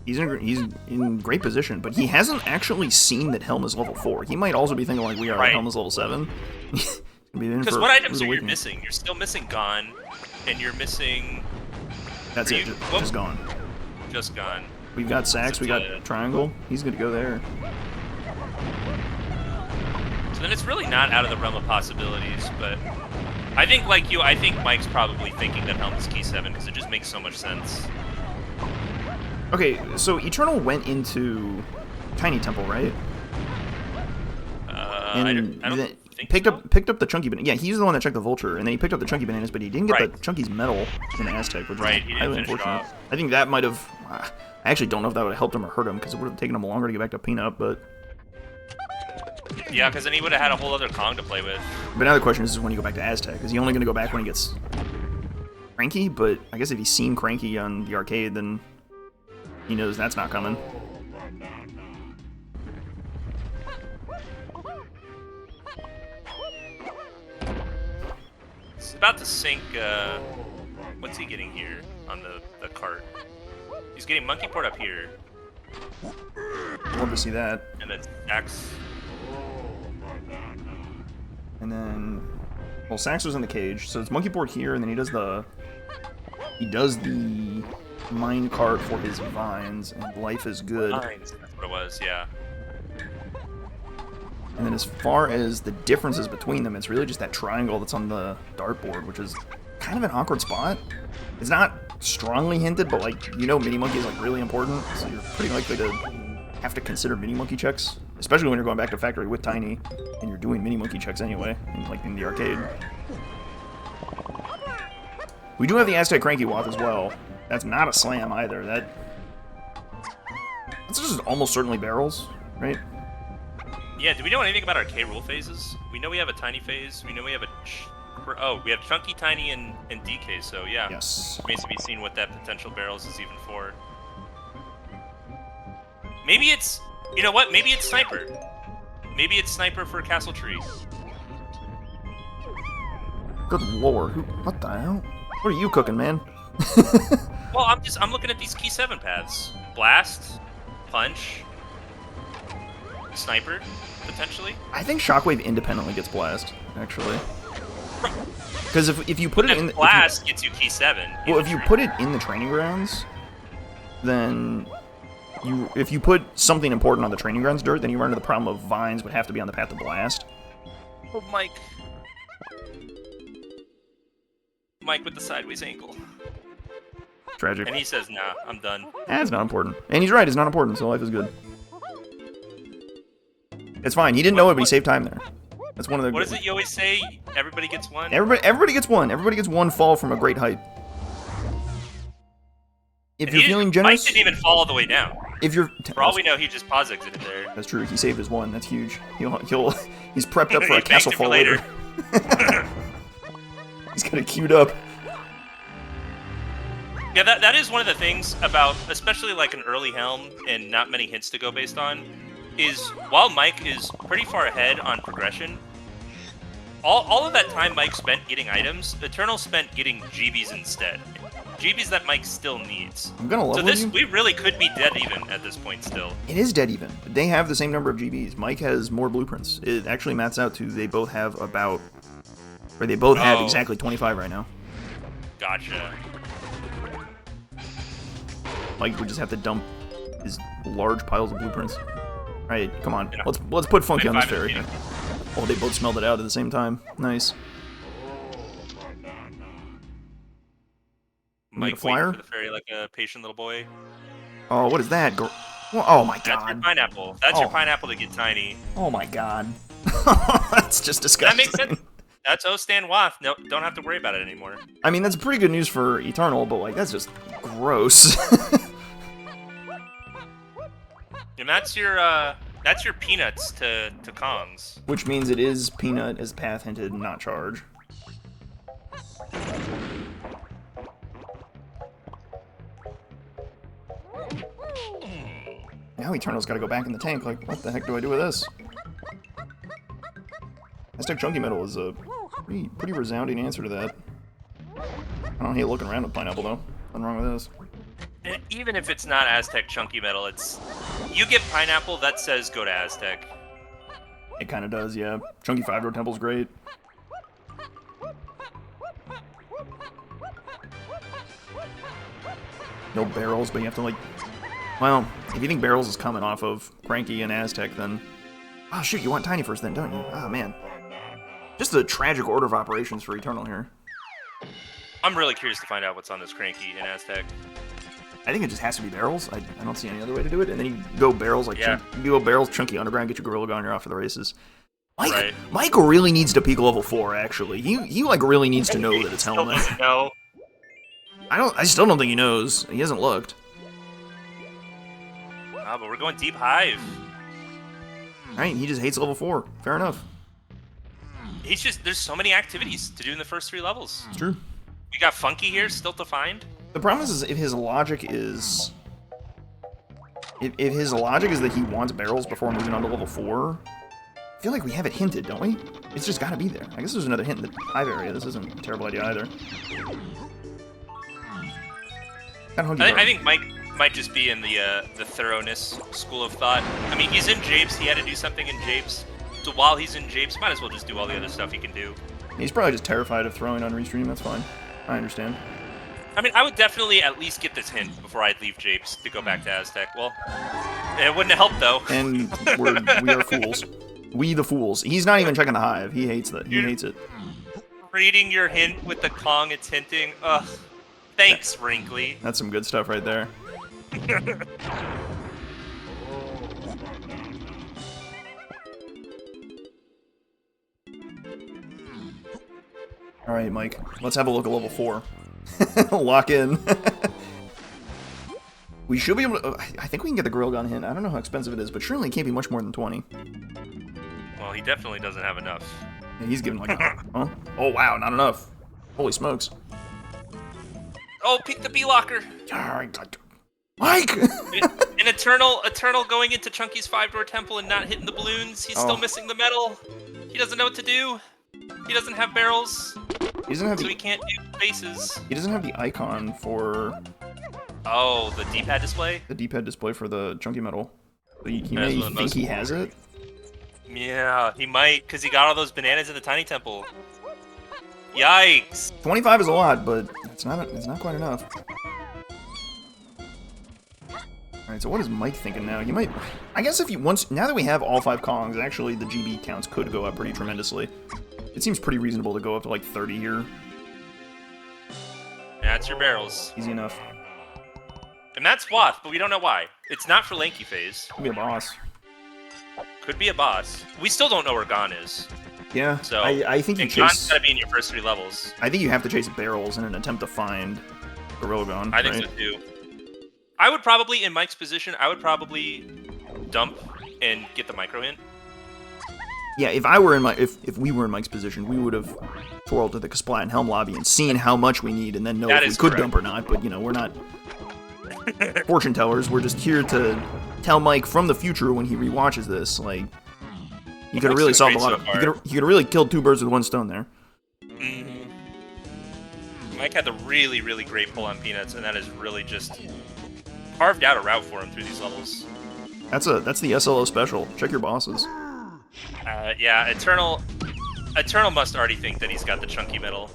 He's in great position, but he hasn't actually seen that Helm is level 4. He might also be thinking like we are, Helm is level 7. Because what items are you missing? You're still missing Gone, and you're missing... That's it, just Gone. Just Gone. We've got Sax, we got Triangle. He's going to go there. So then it's really not out of the realm of possibilities, but... I think, like you, I think Mike's probably thinking that Helm is key 7, because it just makes so much sense. Okay, so Eternal went into Tiny Temple, right? I don't think picked up the Chunky Banana. Yeah, he's the one that checked the Vulture, and then he picked up the Chunky Bananas, but he didn't get the Chunky's medal in Aztec, which is highly unfortunate. I think that might have... I actually don't know if that would have helped him or hurt him, because it would have taken him longer to get back to Peanut, but... Yeah, because then he would have had a whole other Kong to play with. But now the question is when you go back to Aztec. Is he only going to go back when he gets Cranky? But I guess if he's seen Cranky on the arcade, then... He knows that's not coming. It's about to sink, what's he getting here on the cart? He's getting monkey port up here. Love to see that. And then Sax. And then, well, Sax was in the cage, so it's monkey port here, and then he does the mine cart for his vines, and life is good. Vines, that's what it was, yeah. And then as far as the differences between them, it's really just that triangle that's on the dartboard, which is kind of an awkward spot. It's not strongly hinted, but like, you know, mini monkey is like really important, so you're pretty likely to have to consider mini monkey checks, especially when you're going back to factory with Tiny and you're doing mini monkey checks anyway, like in the arcade. We do have the Aztec Cranky Wath as well. That's not a slam either. That's just almost certainly barrels, right? Yeah, do we know anything about our K rule phases? We know we have a tiny phase. We know we have we have chunky, tiny, and DK. So yeah, Yes. Remains to be seen what that potential barrels is even for. Maybe it's, you know what? Maybe it's sniper. Maybe it's sniper for Castle Tree. Good lord, what the hell? What are you cooking, man? Well, I'm looking at these key 7 paths. Blast, punch, sniper, potentially. I think Shockwave independently gets blast, actually. Because if you put it in the, blast gets you key 7. Well, if you put it in the training grounds, then if you put something important on the training grounds dirt, then you run into the problem of vines would have to be on the path to blast. Oh, Mike. Mike with the sideways ankle. Tragic. And he says, nah, I'm done. It's not important. And he's right, it's not important, so life is good. It's fine. He didn't know it, but he saved time there. That's one of the. What is it you always say? Everybody gets one? Everybody gets one. Everybody gets one fall from a great height. If you're feeling generous. Mike didn't even fall all the way down. If you're. For all we know, he just pause exited there. That's true. He saved his one. That's huge. He's prepped up for a castle fall later. He's got it queued up. Yeah, that is one of the things about, especially like an early Helm and not many hints to go based on, is while Mike is pretty far ahead on progression, all of that time Mike spent getting items, Eternal spent getting GBs instead. GBs that Mike still needs. I'm gonna level you. We really could be dead even at this point still. It is dead even. They have the same number of GBs. Mike has more blueprints. It actually maps out to they both have about, or they both have exactly 25 right now. Gotcha. Mike would just have to dump his large piles of blueprints. Alright, come on. Yeah. Let's put Funky on this ferry. Oh, they both smelled it out at the same time. Nice. Mike flyer for the ferry like a patient little boy. Oh, what is that? Oh my god. That's your pineapple. That's your pineapple to get tiny. Oh my god. That's just disgusting. That makes sense. That's O-Stan Wath. No, don't have to worry about it anymore. I mean, that's pretty good news for Eternal, but like that's just gross. And that's your peanuts to Kongs. Which means it is peanut as path hinted, not charge. Now Eternal's got to go back in the tank. Like, what the heck do I do with this? Aztec Chunky Metal is a pretty resounding answer to that. I don't hate looking around with Pineapple though. Nothing wrong with this. And even if it's not Aztec Chunky Metal, you get Pineapple that says go to Aztec. It kind of does, yeah. Chunky 5-Door Temple's great. No barrels, but you have to like. Well, if you think barrels is coming off of Cranky and Aztec, then. Oh shoot, you want Tiny first then, don't you? Oh man. Just a tragic order of operations for Eternal here. I'm really curious to find out what's on this Cranky and Aztec. I think it just has to be barrels. I don't see any other way to do it. And then you go barrels like you go barrels, Chunky Underground, get your Gorilla Gun, you're off for the races. Mike really needs to peak level 4. Actually, he like really needs to know that it's Helm. No. I still don't think he knows. He hasn't looked. Ah, but we're going deep hive. Alright, he just hates level 4. Fair enough. There's so many activities to do in the first 3 levels. It's true. We got Funky here still to find. The problem is if his logic is If his logic is that he wants barrels before moving on to level 4, I feel like we have it hinted, don't we? It's just gotta be there. I guess there's another hint in the hive area. This isn't a terrible idea either. I think Mike might just be in the thoroughness school of thought. I mean, he's in Japes. He had to do something in Japes. So while he's in Japes, might as well just do all the other stuff he can do. He's probably just terrified of throwing on Restream. That's fine. I understand. I mean, I would definitely at least get this hint before I'd leave Japes to go back to Aztec. Well, it wouldn't have helped, though. And we are fools. We the fools. He's not even checking the hive. He hates that. He hates it. Reading your hint with the Kong it's hinting. Ugh. Thanks, Wrinkly. That's some good stuff right there. All right, Mike. Let's have a look at level 4. Lock in. We should be able to... I think we can get the Gorilla Gun hint. I don't know how expensive it is, but surely it can't be much more than 20. Well, he definitely doesn't have enough. Yeah, he's giving like... huh? Oh, wow, not enough. Holy smokes. Oh, pick the B-Locker. Mike! An Eternal going into Chunky's 5-door temple and not hitting the balloons. He's still missing the metal. He doesn't know what to do. He doesn't have barrels. He doesn't have so he can't do faces. He doesn't have the icon for... Oh, the D-pad display? The D-pad display for the chunky metal. He may think he has it. Yeah, he might, because he got all those bananas in the tiny temple. Yikes! 25 is a lot, but it's not quite enough. Alright, so what is Mike thinking now? He might... I guess if you... now that we have all 5 Kongs, actually the GB counts could go up pretty tremendously. It seems pretty reasonable to go up to like 30 here. That's your barrels. Easy enough. And that's Wath, but we don't know why. It's not for Lanky Phase. Could be a boss. Could be a boss. We still don't know where Gon is. Yeah, so I think you chase... Gon's gotta be in your first 3 levels. I think you have to chase barrels in an attempt to find Gorilla Gon, I think so too. I would probably, in Mike's position, I would probably dump and get the micro hint. Yeah, if I were in if we were in Mike's position, we would have twirled to the Kasplat and Helm lobby and seen how much we need, and then know if we could dump or not. But you know, we're not fortune tellers. We're just here to tell Mike from the future when he rewatches this. Like, he could have really solved a lot of. He could have really killed 2 birds with 1 stone there. Mm-hmm. Mike had the really, really great pull on Peanuts, and that is really just carved out a route for him through these levels. That's the SLO special. Check your bosses. Yeah, Eternal must already think that he's got the chunky metal,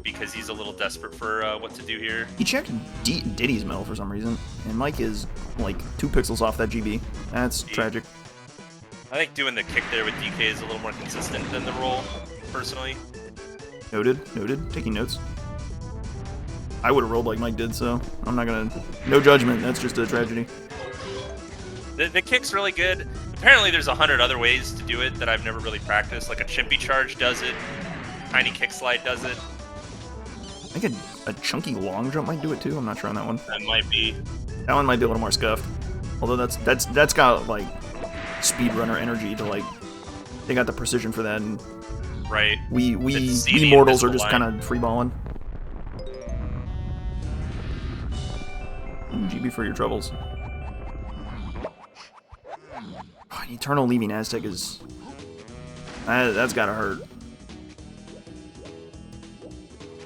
because he's a little desperate for what to do here. He checked Diddy's metal for some reason, and Mike is like 2 pixels off that GB. That's tragic. I think doing the kick there with DK is a little more consistent than the roll, personally. Noted. Taking notes. I would have rolled like Mike did, so I'm not gonna... No judgment, that's just a tragedy. The kick's really good. Apparently there's 100 other ways to do it that I've never really practiced. Like a Chimpy charge does it. Tiny kick slide does it. I think a chunky long jump might do it too. I'm not sure on that one. That might be. That one might be a little more scuffed. Although that's got like speedrunner energy to like... They got the precision for that, and right. We mortals are just kind of freeballing. GB for your troubles. Oh, Eternal leaving Aztec is... that's gotta hurt.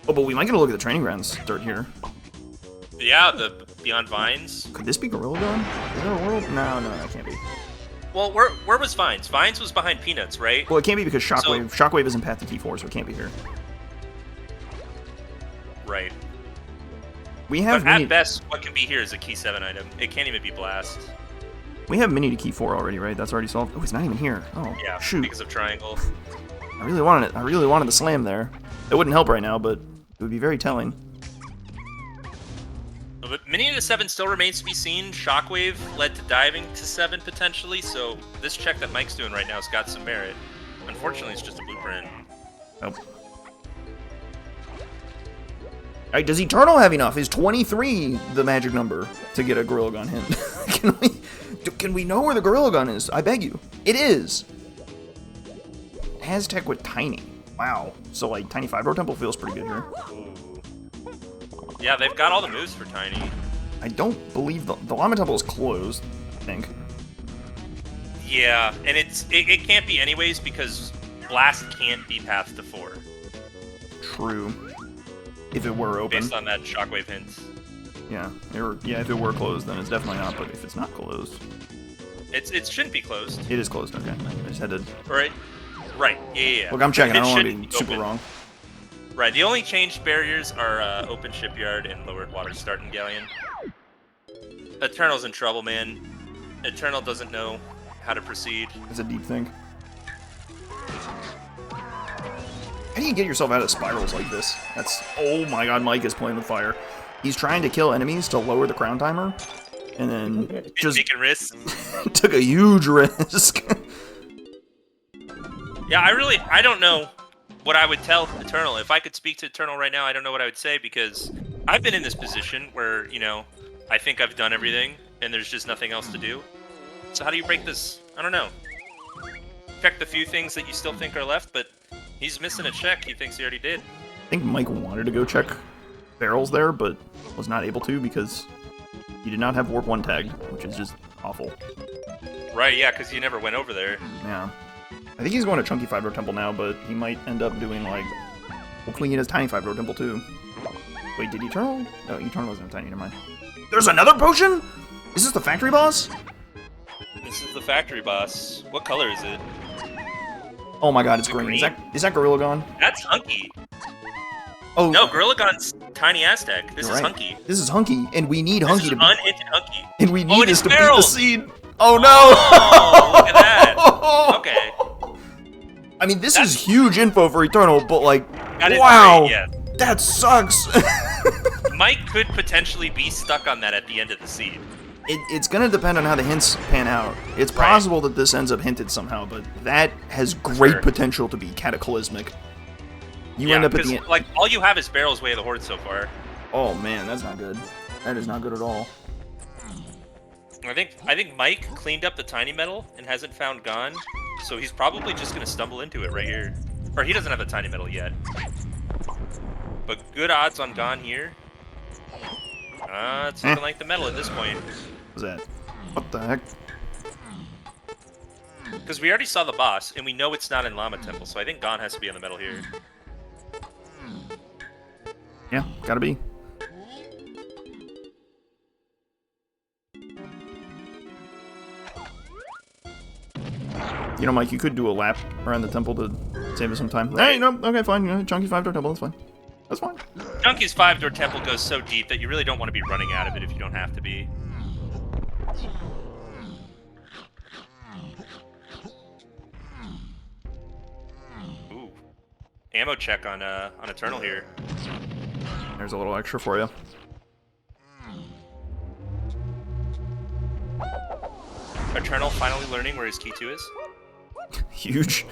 Oh, but we might get a look at the training grounds dirt here. Yeah, the Beyond Vines. Could this be Gorilla Gun? Is there a world? No, that can't be. Well, where was Vines? Vines was behind Peanuts, right? Well, it can't be because Shockwave. Shockwave isn't path to T4, so it can't be here. Right. We have but at best, what can be here is a Key 7 item. It can't even be Blast. We have Mini to Key 4 already, right? That's already solved. Oh, it's not even here. Oh, yeah, shoot. because of Triangle. I really wanted it. I really wanted the slam there. It wouldn't help right now, but it would be very telling. But Mini to 7 still remains to be seen. Shockwave led to diving to 7 potentially, so this check that Mike's doing right now has got some merit. Unfortunately, it's just a blueprint. Nope. Alright, does Eternal have enough? Is 23 the magic number to get a Gorilla Gun hint? Can we know where the Gorilla Gun is? I beg you. It is. Aztec with Tiny. Wow. So, like, Tiny 5-row Temple feels pretty good here. Ooh. Yeah, they've got all the moves for Tiny. I don't believe the Llama Temple is closed. think. Yeah, and it can't be anyways because blast can't be path to 4. True. If it were open. Based on that shockwave hint. Yeah. If it were closed, then it's definitely not. But if it's not closed, it shouldn't be closed. it is closed. Okay. I just had to. Right. Yeah. Look, I'm checking. I don't want to shouldn't be super open. wrong. Right. The only changed barriers are open shipyard and lowered water start in Galleon. Eternal's in trouble, man. Eternal doesn't know how to proceed. It's a deep thing. How do you get yourself out of spirals like this? That's... Oh my god, Mike is playing with fire. He's trying to kill enemies to lower the crown timer, and then just taking risks. took a huge risk. Yeah, I don't know what I would tell Eternal. If I could speak to Eternal right now, I don't know what I would say, because I've been in this position where, you know, I think I've done everything, and there's just nothing else to do. So how do you break this? I don't know. Check the few things that you still think are left, but he's missing a check he thinks he already did. I think Mike wanted to go check barrels there, but was not able to because he did not have Warp 1 tagged, which is just awful. Right, yeah, because you never went over there. Yeah. I think he's going to Chunky 5-Row Temple now, but he might end up doing, like... Hopefully he has Tiny 5-Row Temple, too. Wait, did Eternal? No, Eternal wasn't tiny, never mind. There's another potion?! Is this the factory boss? This is the factory boss. What color is it? Oh my god, it's green. Is that Gorilla Gone? That's Hunky. Oh no, Gorilla Gone's Tiny Aztec. This is Hunky. This is Hunky, and we need Hunky to unhinted Hunky. And we need this to beat the seed. Oh no! Oh, look at that. Okay. I mean, this is huge info for Eternal, but like, that wow, great, yeah. That sucks. Mike could potentially be stuck on that at the end of the seed. It's gonna depend on how the hints pan out. It's possible that this ends up hinted somehow, but that has great potential to be cataclysmic. You end up at the end. Like, all you have is Barrel's Way of the Horde so far. Oh man, that's not good. That is not good at all. I think Mike cleaned up the tiny metal and hasn't found Gon, so he's probably just gonna stumble into it right here. Or he doesn't have the tiny metal yet. But good odds on Gon here. It's looking like the metal at this point. What's that? What the heck? Because we already saw the boss, and we know it's not in Llama Temple, so I think Gon has to be on the metal here. Yeah, gotta be. You know, Mike, you could do a lap around the temple to save us some time. Right. Hey, no, okay, fine. You know, Chunky's 5-Door Temple, that's fine. That's fine. Chunky's 5-Door Temple goes so deep that you really don't want to be running out of it if you don't have to be. Ooh. Ammo check on Eternal here. There's a little extra for you. Eternal finally learning where his key 2 is. Huge.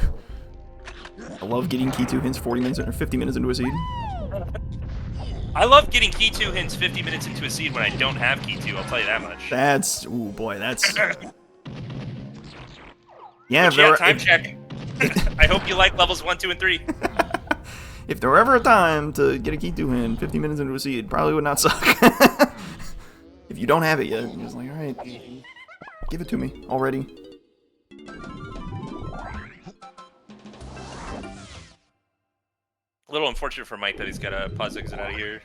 I love getting key 2 hints 40 minutes or 50 minutes into a seed. I love getting key 2 hints 50 minutes into a seed when I don't have key 2, I'll tell you that much. That's... Ooh, boy, that's... Yeah, time check. I hope you like levels 1, 2, and 3. If there were ever a time to get a key 2 hint 50 minutes into a seed, probably would not suck. If you don't have it yet, you're just like, alright, give it to me already. A little unfortunate for Mike that he's got to pause exit out of here.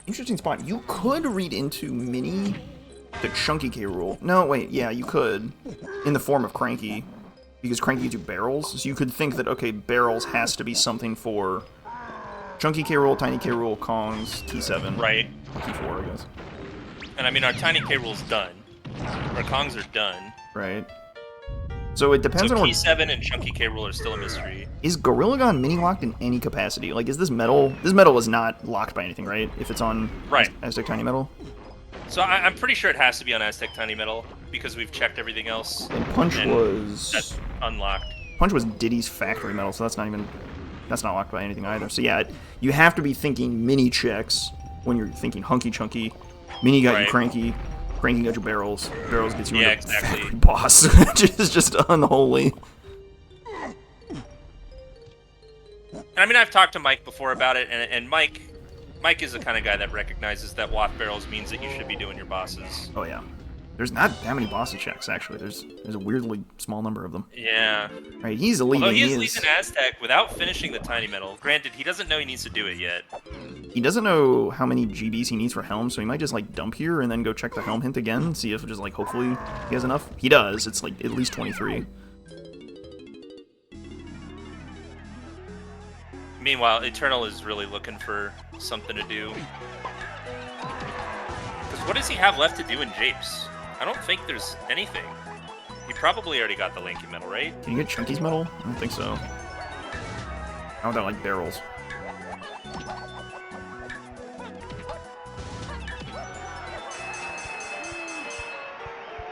Interesting spot. You could read into Mini the Chunky K rule. No, wait, yeah, you could. In the form of Cranky. Because Cranky do barrels. So you could think that, okay, barrels has to be something for Chunky K rule, Tiny K rule, Kong's, T7. Right. T4, I guess. And I mean, our Tiny K rule's done. Our Kongs are done. Right. So it depends on what... T7 and Chunky K rule are still a mystery. Is Gorilla Gon mini locked in any capacity? Like, is this metal... This metal is not locked by anything, right? If it's on Aztec Tiny Metal? So I'm pretty sure it has to be on Aztec Tiny Metal, because we've checked everything else. And Punch was... That's unlocked. Punch was Diddy's factory metal, so that's not even... That's not locked by anything either. So yeah, you have to be thinking mini checks when you're thinking Hunky Chunky. Mini got you Cranky. Cranky got your barrels. Barrels gets you into factory boss, which is just unholy. I mean, I've talked to Mike before about it, and Mike is the kind of guy that recognizes that waft barrels means that you should be doing your bosses. Oh yeah. There's not that many boss checks, actually. There's a weirdly small number of them. Yeah. Right, he's elite. Although he is elite in Aztec without finishing the tiny metal. Granted, he doesn't know he needs to do it yet. He doesn't know how many GBs he needs for Helm, so he might just, like, dump here and then go check the Helm hint again, see if just, like, hopefully he has enough. He does. It's, like, at least 23. Meanwhile, Eternal is really looking for something to do. Because what does he have left to do in Japes? I don't think there's anything. He probably already got the Lanky Medal, right? Can you get Chunky's medal? I don't think so. How about, like, barrels?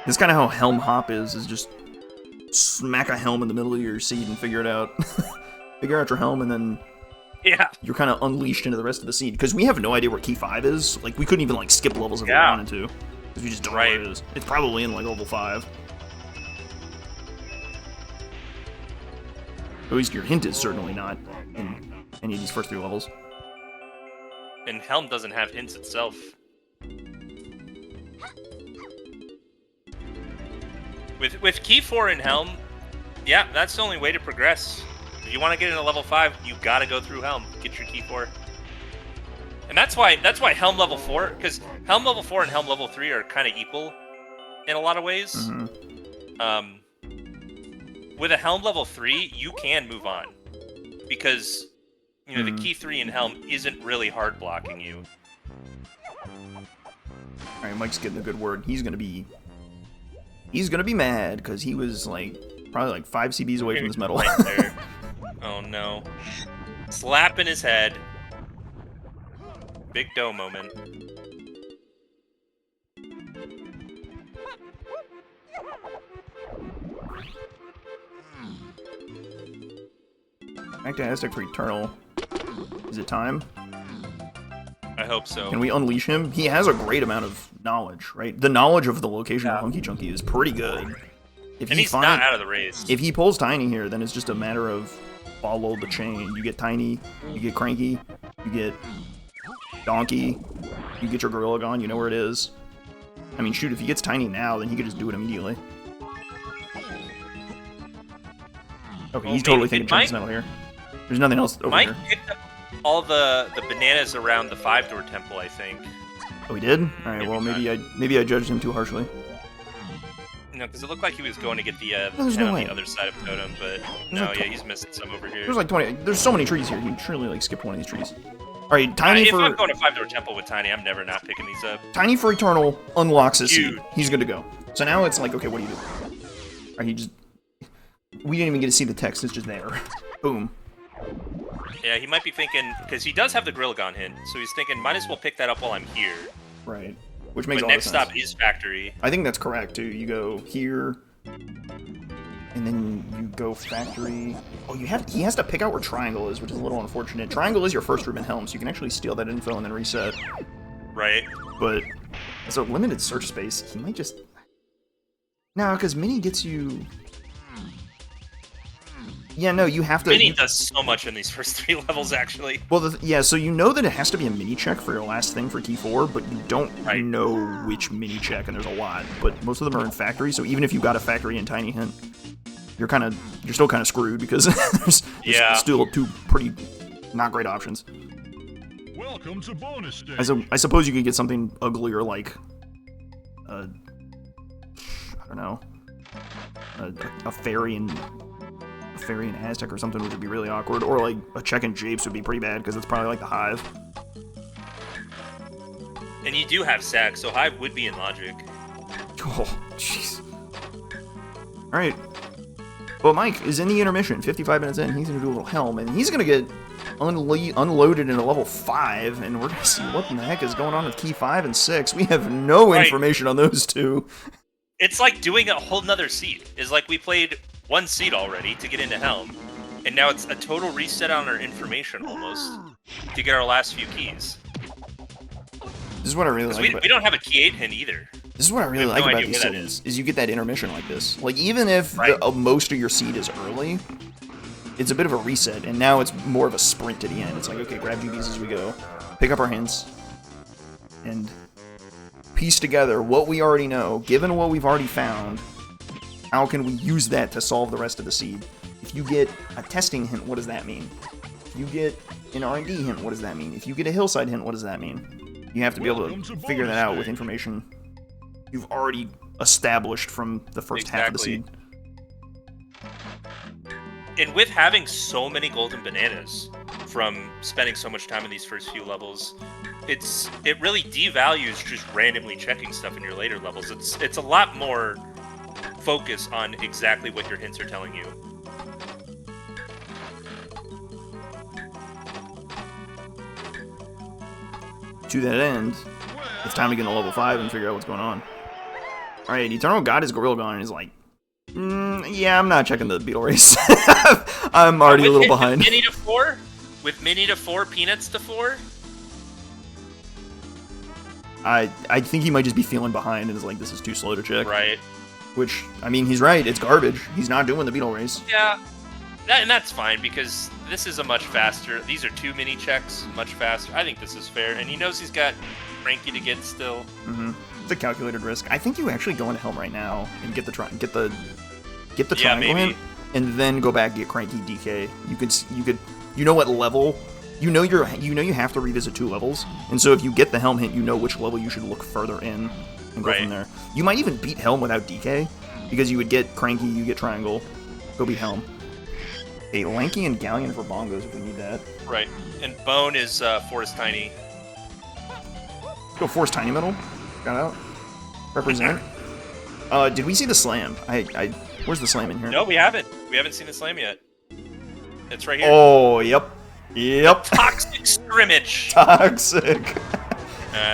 This is kind of how Helm Hop is just smack a Helm in the middle of your seed and figure it out. Figure out your Helm, and then you're kind of unleashed into the rest of the seed. Because we have no idea where Key 5 is. Like, we couldn't even, like, skip levels if we wanted to. Because we just don't know where it is. It's probably in, like, level 5. At least your hint is certainly not in any of these first 3 levels. And Helm doesn't have hints itself. With Key 4 in Helm, yeah, that's the only way to progress. If you want to get into level 5, you gotta go through Helm. Get your Key 4. And that's why Helm level 4, because Helm level 4 and Helm level 3 are kind of equal in a lot of ways. Mm-hmm. With a Helm level 3, you can move on. Because, you know, the Key 3 in Helm isn't really hard blocking you. Alright, Mike's getting a good word. He's gonna be mad, because he was, like, probably, like, 5 CBs away from this medal. Oh, no. Slap in his head. Big dough moment. Back to Aztec for Eternal. Is it time? I hope so. Can we unleash him? He has a great amount of knowledge, right? The knowledge of the location of Hunky Chunky is pretty good. And he's not out of the race. If he pulls Tiny here, then it's just a matter of follow the chain. You get Tiny, you get Cranky, you get Donkey, you get your Gorilla Gone, you know where it is. I mean, shoot, if he gets Tiny now, then he could just do it immediately. Okay, he's totally thinking Chunky's medal here. There's nothing else over here. Mike picked up all the bananas around the 5-door temple, I think. Oh, he did? Alright, well, maybe I judged him too harshly. No, because it looked like he was going to get the there's pen no on way. the other side of Totem, but no, yeah, he's missing some over here. There's like 20. There's so many trees here. He surely like skipped one of these trees. All right, Tiny if for. I'm going to 5-door temple with Tiny, I'm never not picking these up. Tiny for Eternal unlocks his seed. He's good to go. So now it's like, okay, what do you do? All right, he just. We didn't even get to see the text. It's just there. Boom. Yeah, he might be thinking, because he does have the Grilligon hint, so he's thinking, might as well pick that up while I'm here. Right. Which makes but a lot next of sense. stop is Factory. I think that's correct too. You go here, and then you go Factory. Oh, he has to pick out where Triangle is, which is a little unfortunate. Triangle is your first room in Helm, so you can actually steal that info and then reset. Right. But as a limited search space, he might just. No, because Mini gets you. Yeah, no, you have to. Mini does so much in these first 3 levels, actually. Well, yeah, so you know that it has to be a mini check for your last thing for Key 4, but you don't know which mini check, and there's a lot. But most of them are in Factory, so even if you got a Factory and Tiny Hint, you're still kind of screwed because there's still 2 pretty not great options. Welcome to bonus stage. I suppose you could get something uglier like, I don't know, a fairy and. Fairy and Aztec or something, which would be really awkward, or like a check and Japes would be pretty bad because it's probably like the Hive. And you do have Sack, so Hive would be in logic. Oh, jeez. Alright. Well, Mike is in the intermission, 55 minutes in. He's gonna do a little Helm, and he's gonna get unloaded into level 5, and we're gonna see what in the heck is going on with Key 5 and 6. We have no information on those 2. It's like doing a whole nother seed. It's like we played 1 seed already to get into Helm, and now it's a total reset on our information almost to get our last few keys. This is what I really like. We don't have a Key 8 hint either. This is what I really like about these seeds, is you get that intermission like this. Like, even if most of your seed is early, it's a bit of a reset, and now it's more of a sprint to the end. It's like, okay, grab GBs as we go, pick up our hints, and piece together what we already know, given what we've already found, how can we use that to solve the rest of the seed? If you get a testing hint, what does that mean? If you get an R&D hint, what does that mean? If you get a hillside hint, what does that mean? You have to be able to figure that out with information you've already established from the first half of the seed. And with having so many golden bananas from spending so much time in these first few levels, it really devalues just randomly checking stuff in your later levels. It's a lot more focus on exactly what your hints are telling you. To that end, it's time to get into level 5 and figure out what's going on. Alright, Eternal got his Gorilla Gone and he's like, yeah, I'm not checking the beetle race. I'm already a little behind. With Mini to 4? With Mini to 4, Peanuts to 4? I think he might just be feeling behind and is like, this is too slow to check. Right. Which, I mean, he's right. It's garbage. He's not doing the beetle race. Yeah. And that's fine, because this is a much faster... These are 2 mini checks, much faster. I think this is fair. And he knows he's got Frankie to get still. Mm-hmm. It's a calculated risk. I think you actually go into Helm right now and get the triangle hint, and then go back and get Cranky DK. You know what level... You know you have to revisit 2 levels, and so if you get the Helm hint, you know which level you should look further in and go from there. You might even beat Helm without DK, because you would get Cranky, you get Triangle, go beat Helm. A Lanky and Galleon for bongos if we need that. Right, and Bone is Forest Tiny. Let's go Forest Tiny Metal. Got out. Represent. Did we see the slam? Where's the slam in here? No, we haven't. We haven't seen the slam yet. It's right here. Oh, yep. Yep. Toxic scrimmage. Toxic.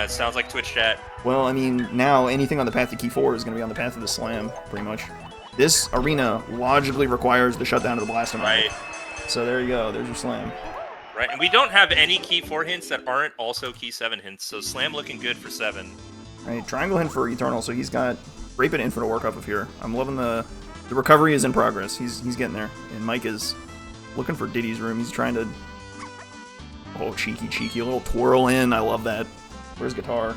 Sounds like Twitch chat. Well, I mean, now anything on the path to Key 4 is going to be on the path of the slam, pretty much. This arena logically requires the shutdown of the Blastomite. Right. So there you go. There's your slam. Right, and we don't have any Key 4 hints that aren't also Key 7 hints, so slam looking good for 7. Right, triangle hint for Eternal, so he's got Rape and Infinite work off of here. I'm loving the recovery is in progress. He's getting there. And Mike is looking for Diddy's room. He's trying to... Oh, cheeky, a little twirl in. I love that. Where's guitar?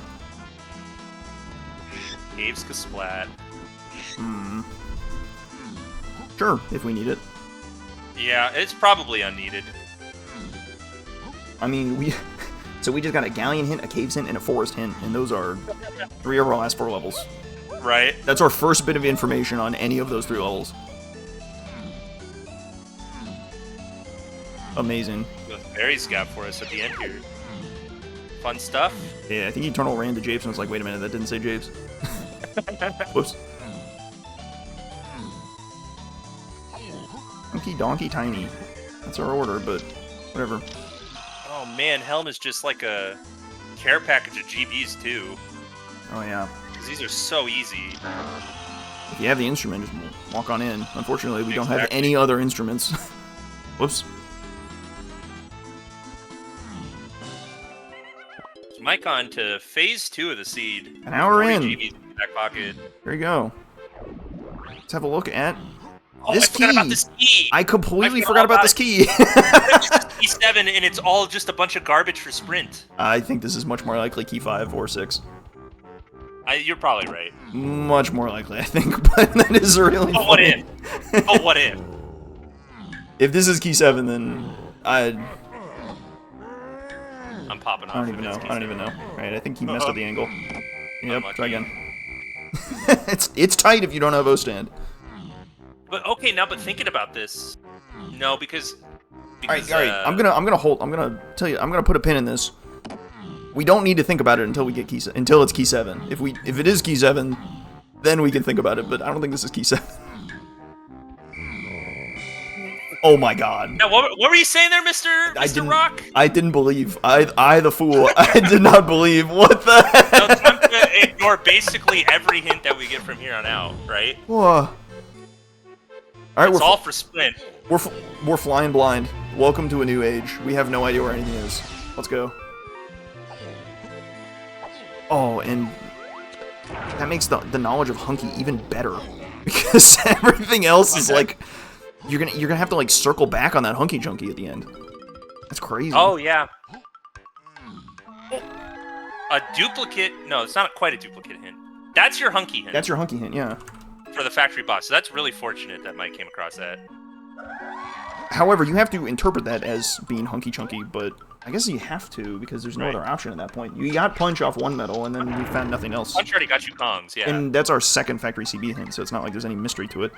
Caves Kasplat. Sure, if we need it. Yeah, it's probably unneeded. I mean, we just got a Galleon hint, a Caves hint, and a Forest hint, and those are 3 of our last 4 levels. Right. That's our first bit of information on any of those 3 levels. Amazing. The fairies got for us at the end here. Fun stuff. Yeah, I think Eternal ran to Japes and was like, wait a minute, that didn't say Japes. Whoops. Donkey Tiny. That's our order, but whatever. Oh man, Helm is just like a care package of GBs too. Oh yeah. Because these are so easy. If you have the instrument, just walk on in. Unfortunately, we don't have any other instruments. Whoops. Mike on to phase 2 of the seed. An hour in. GBs in the back pocket. There you go. Let's have a look at Oh, this I forgot about this key. I completely forgot about this key. This is key 7, and it's all just a bunch of garbage for sprint. I think this is much more likely key 5 or 6. You're probably right. Much more likely, I think, but that is really funny. What if? Oh, what if? If this is key 7, then I'm popping off. I don't even know. I don't even know. Right, I think he messed up the angle. Yep, Unlucky. try again. It's tight if you don't have O-stand. But okay, now, but thinking about this, no, because all right. I'm gonna put a pin in this. We don't need to think about it until we get until it's key 7. If it is key 7, then we can think about it. But I don't think this is key 7. Oh my God! Now, what were you saying there, Mr. Rock? I didn't believe. I the fool. I did not believe. What the heck? No, time to ignore basically every hint that we get from here on out, right? Whoa. All right, it's all for sprint. We're flying blind. Welcome to a new age. We have no idea where anything is. Let's go. Oh, and that makes the knowledge of Hunky even better because everything else is like you're gonna have to like circle back on that Hunky Junky at the end. That's crazy. Oh yeah. A duplicate? No, it's not quite a duplicate hint. That's your hunky hint. That's your hunky hint, yeah. For the factory boss. So that's really fortunate that Mike came across that. However, you have to interpret that as being hunky chunky, but I guess you have to because there's no other option at that point. You got punch off one medal, and then we found nothing else. Punch already got you Kongs, yeah. And that's our second factory CB hint, so it's not like there's any mystery to it.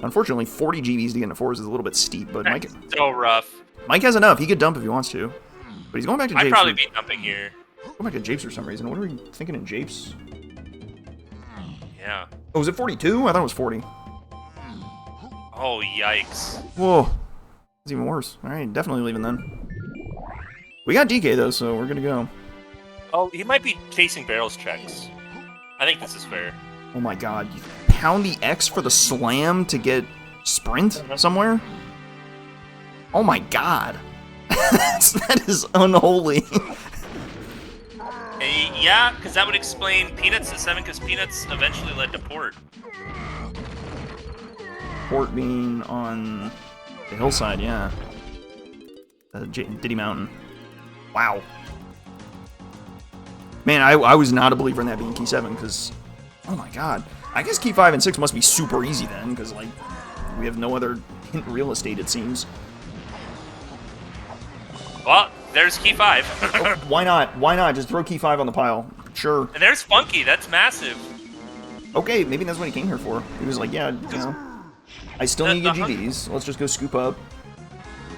Unfortunately, 40 GBs to get into 4s is a little bit steep, but Mike... So rough. Mike has enough. He could dump if he wants to. But he's going back to Japes. I'd probably be dumping here. Go back to Japes for some reason. What are we thinking in Japes? Yeah. Oh, was it 42? I thought it was 40. Oh, yikes. Whoa. It's even worse. Alright, definitely leaving then. We got DK, though, so we're gonna go. Oh, he might be chasing barrels checks. I think this is fair. Oh my god. You pound the X for the slam to get sprint somewhere? Oh my god. That is unholy. Yeah, because that would explain Peanuts to 7, because Peanuts eventually led to Port. Port being on the hillside, yeah. Diddy Mountain. Wow. Man, I was not a believer in that being key 7, because... Oh my god. I guess key 5 and 6 must be super easy then, because, like, we have no other hint real estate, it seems. Well, there's key 5. Oh, why not? Why not? Just throw key 5 on the pile. Sure. And there's Funky. That's massive. Okay, maybe that's what he came here for. He was like, yeah, you know, I still need to get GDs. Let's just go scoop up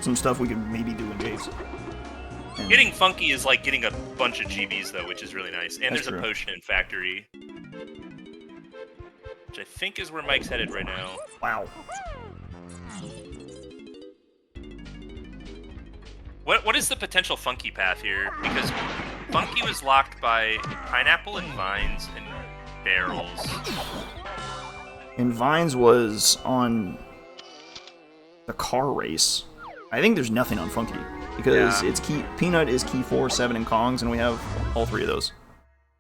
some stuff we could maybe do in Japes. Getting Funky is like getting a bunch of GBs, though, which is really nice. And That's there's true. a potion in Factory. Which I think is where Mike's headed right now. Wow. What is the potential Funky path here? Because Funky was locked by Pineapple and Vines and Barrels. And Vines was on the car race. I think there's nothing on Funky. Because it's key. Peanut is key 4, 7, and Kongs, and we have all 3 of those.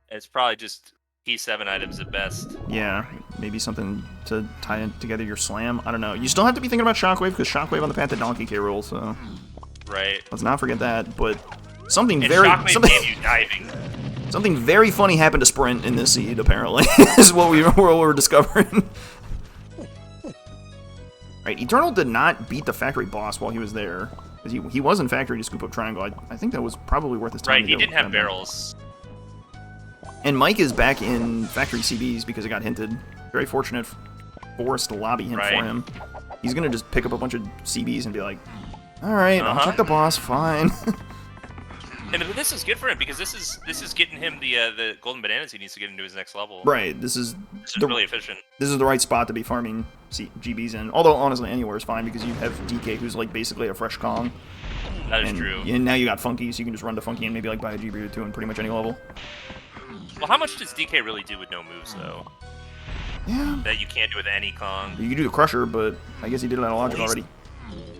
It's probably just key 7 items at best. Yeah, maybe something to tie together your slam. I don't know. You still have to be thinking about Shockwave, because Shockwave on the path to Donkey K roll, so... Right. Let's not forget that, but something And very... Shockwave gave you diving. Something very funny happened to Sprint in this seed, apparently, is what we're discovering. Right, Eternal did not beat the factory boss while he was there. Because he was in factory to scoop up Triangle. I think that was probably worth his time. Right, he didn't have barrels. And Mike is back in factory CBs because it got hinted. Very fortunate forced lobby hint for him. He's going to just pick up a bunch of CBs and be like, alright, I'll check the boss, fine. And this is good for him because this is getting him the golden bananas he needs to get into his next level. Right, this is really efficient. This is the right spot to be farming GBs in. Although honestly, anywhere is fine because you have DK, who's like basically a fresh Kong. That is true. And now you got Funky, so you can just run to Funky and maybe like buy a GB or 2 in pretty much any level. Well, how much does DK really do with no moves though? Yeah. That you can't do with any Kong. You can do the Crusher, but I guess he did it out of logic already.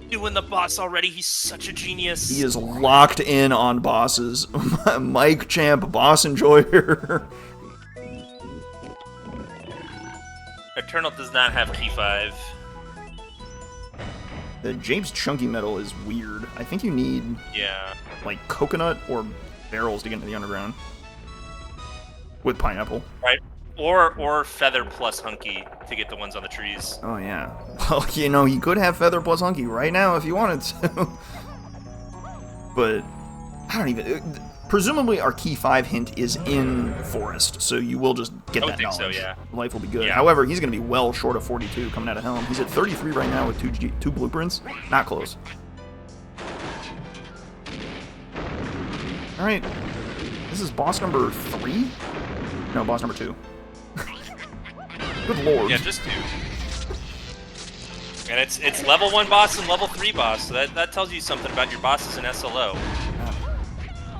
Doing the boss already. He's such a genius. He is locked in on bosses. MikeChamp, boss enjoyer. Eternal does not have key 5. The Japes Chunky Metal is weird. I think you need like coconut or barrels to get into the underground. With pineapple. Right. Or Feather plus Hunky to get the ones on the trees. Oh, yeah. Well, you know, he could have Feather plus Hunky right now if he wanted to. But, I don't even... Presumably, our key 5 hint is in Forest, so you will just get that knowledge. So, yeah. Life will be good. Yeah. However, he's going to be well short of 42 coming out of Helm. He's at 33 right now with two blueprints. Not close. Alright. This is boss number 3? No, boss number 2. Good lord. Yeah, just 2. And it's level 1 boss and level 3 boss, so that tells you something about your bosses in SLO.